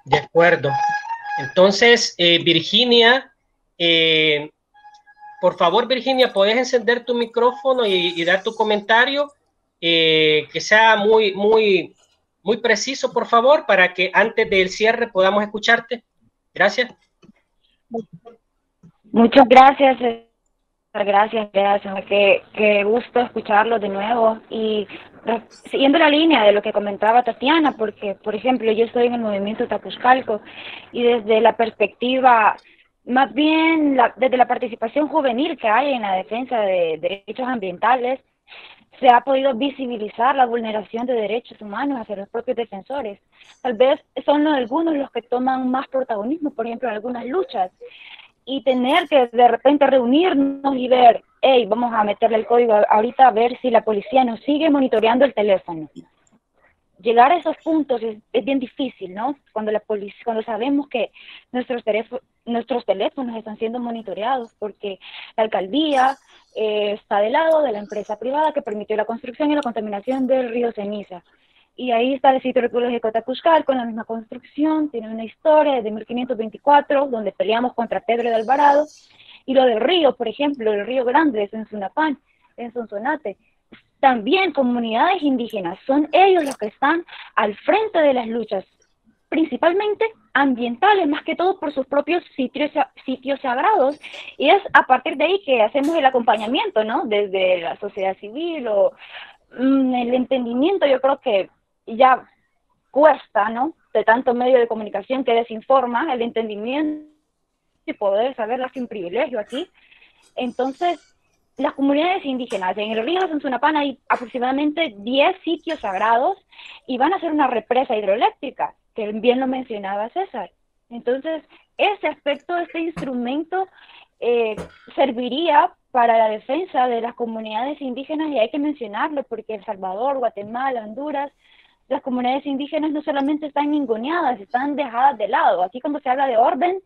De acuerdo. Entonces, Virginia, por favor, Virginia, ¿puedes encender tu micrófono y dar tu comentario? Que sea muy preciso, por favor, para que antes del cierre podamos escucharte. Gracias. Muchas gracias. Gracias. Qué gusto escucharlo de nuevo. Y siguiendo la línea de lo que comentaba Tatiana, porque, por ejemplo, yo estoy en el movimiento Tapuzcalco y desde la perspectiva, más bien desde la participación juvenil que hay en la defensa de derechos ambientales, se ha podido visibilizar la vulneración de derechos humanos hacia los propios defensores. Tal vez son algunos los que toman más protagonismo, por ejemplo, en algunas luchas, y tener que de repente reunirnos y ver, hey, vamos a meterle el código ahorita a ver si la policía nos sigue monitoreando el teléfono. Llegar a esos puntos es bien difícil, ¿no? Cuando sabemos que nuestros teléfonos están siendo monitoreados porque la alcaldía está del lado de la empresa privada que permitió la construcción y la contaminación del río Ceniza. Y ahí está el sitio arqueológico de Tapuzcal con la misma construcción, tiene una historia desde 1524, donde peleamos contra Pedro de Alvarado. Y lo del río, por ejemplo, el río Grande, en Sunapán, en Sonsonate, también comunidades indígenas, son ellos los que están al frente de las luchas, principalmente ambientales, más que todo por sus propios sitios sagrados, y es a partir de ahí que hacemos el acompañamiento, ¿no? Desde la sociedad civil o el entendimiento. Yo creo que ya cuesta, ¿no? De tanto medio de comunicación que desinforma, el entendimiento y poder saberla sin privilegio aquí. Entonces, las comunidades indígenas, en el río Sonsonapán hay aproximadamente 10 sitios sagrados y van a hacer una represa hidroeléctrica, que bien lo mencionaba César. Entonces, este aspecto, este instrumento serviría para la defensa de las comunidades indígenas, y hay que mencionarlo porque El Salvador, Guatemala, Honduras, las comunidades indígenas no solamente están ninguneadas, están dejadas de lado. Aquí cuando se habla de orden,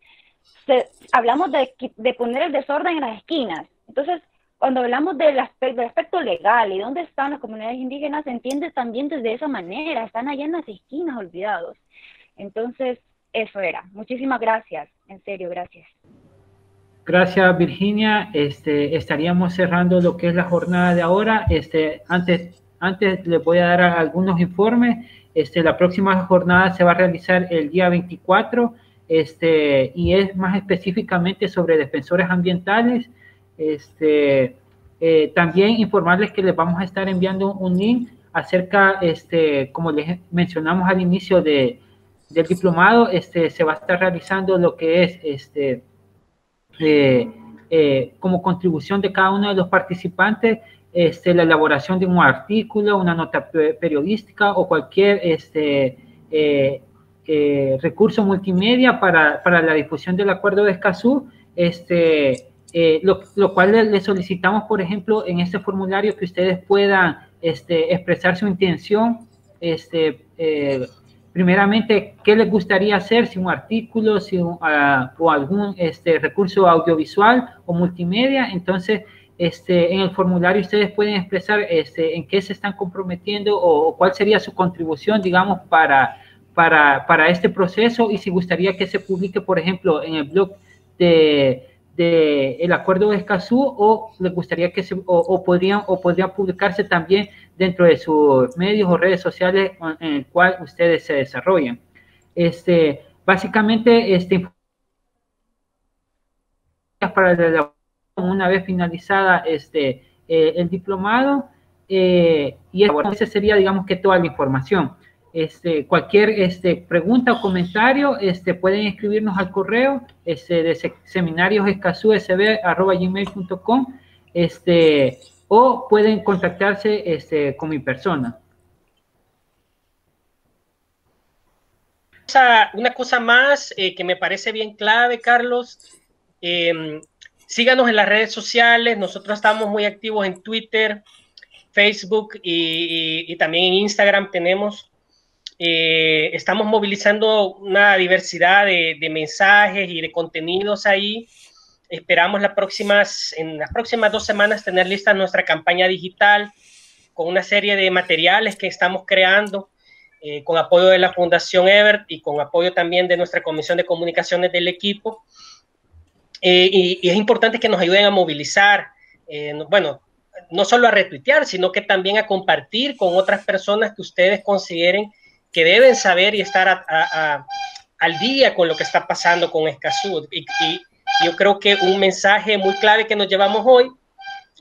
hablamos de poner el desorden en las esquinas. Entonces, cuando hablamos del aspecto legal y dónde están las comunidades indígenas, se entiende también desde esa manera, están allá en las esquinas olvidados. Entonces, eso era. Muchísimas gracias, en serio, gracias. Gracias, Virginia. Estaríamos cerrando lo que es la jornada de ahora. Antes les voy a dar algunos informes. La próxima jornada se va a realizar el día 24, y es más específicamente sobre defensores ambientales. También informarles que les vamos a estar enviando un link acerca, como les mencionamos al inicio del diplomado, se va a estar realizando lo que es como contribución de cada uno de los participantes, la elaboración de un artículo, una nota periodística o cualquier recurso multimedia para la difusión del Acuerdo de Escazú, lo cual le solicitamos, por ejemplo, en este formulario que ustedes puedan expresar su intención, primeramente, ¿qué les gustaría hacer? Si un artículo, o algún recurso audiovisual o multimedia. Entonces, en el formulario ustedes pueden expresar en qué se están comprometiendo o cuál sería su contribución, digamos, para este proceso, y si gustaría que se publique, por ejemplo, en el blog el Acuerdo de Escazú, o les gustaría que podría publicarse también dentro de sus medios o redes sociales en el cual ustedes se desarrollan. Básicamente, para la elaboración, una vez finalizada el diplomado, y esa sería, digamos, que toda la información. Cualquier pregunta o comentario, pueden escribirnos al correo de seminariosescazú@gmail.com. o pueden contactarse con mi persona. Una cosa más que me parece bien clave, Carlos, síganos en las redes sociales. Nosotros estamos muy activos en Twitter, Facebook y también en Instagram tenemos. Estamos movilizando una diversidad de mensajes y de contenidos ahí. Esperamos en las próximas 2 semanas tener lista nuestra campaña digital con una serie de materiales que estamos creando con apoyo de la Fundación Ebert y con apoyo también de nuestra Comisión de Comunicaciones del equipo. Y es importante que nos ayuden a movilizar, bueno, no solo a retuitear, sino que también a compartir con otras personas que ustedes consideren que deben saber y estar al día con lo que está pasando con Escazú. Y yo creo que un mensaje muy clave que nos llevamos hoy,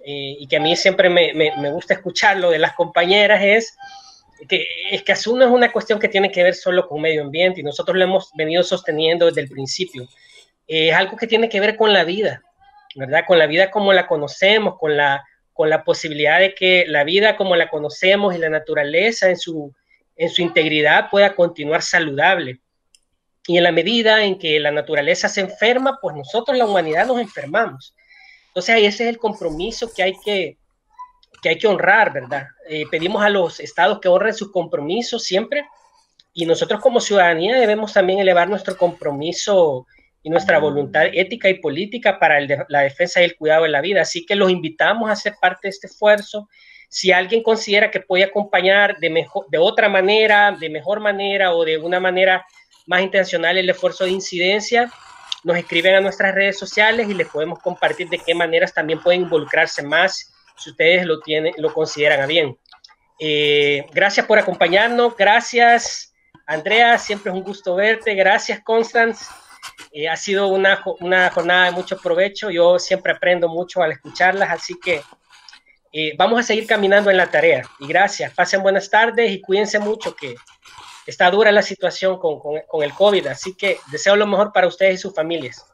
y que a mí siempre me gusta escucharlo de las compañeras, es que Escazú no es una cuestión que tiene que ver solo con medio ambiente, y nosotros lo hemos venido sosteniendo desde el principio. Es algo que tiene que ver con la vida, ¿verdad? Con la vida como la conocemos, con la posibilidad de que la vida como la conocemos y la naturaleza en su integridad pueda continuar saludable. Y en la medida en que la naturaleza se enferma, pues nosotros, la humanidad, nos enfermamos. Entonces, ese es el compromiso que hay que honrar, ¿verdad? Pedimos a los estados que honren sus compromisos siempre, y nosotros como ciudadanía debemos también elevar nuestro compromiso y nuestra voluntad ética y política para la defensa y el cuidado de la vida. Así que los invitamos a ser parte de este esfuerzo. Si alguien considera que puede acompañar de otra manera, de mejor manera o de una manera más intencional el esfuerzo de incidencia, nos escriben a nuestras redes sociales y les podemos compartir de qué maneras también pueden involucrarse más si ustedes lo consideran a bien. Gracias por acompañarnos. Gracias, Andrea. Siempre es un gusto verte. Gracias, Constance. Ha sido una jornada de mucho provecho. Yo siempre aprendo mucho al escucharlas, así que vamos a seguir caminando en la tarea. Y gracias. Pasen buenas tardes y cuídense mucho, que está dura la situación con el COVID, así que deseo lo mejor para ustedes y sus familias.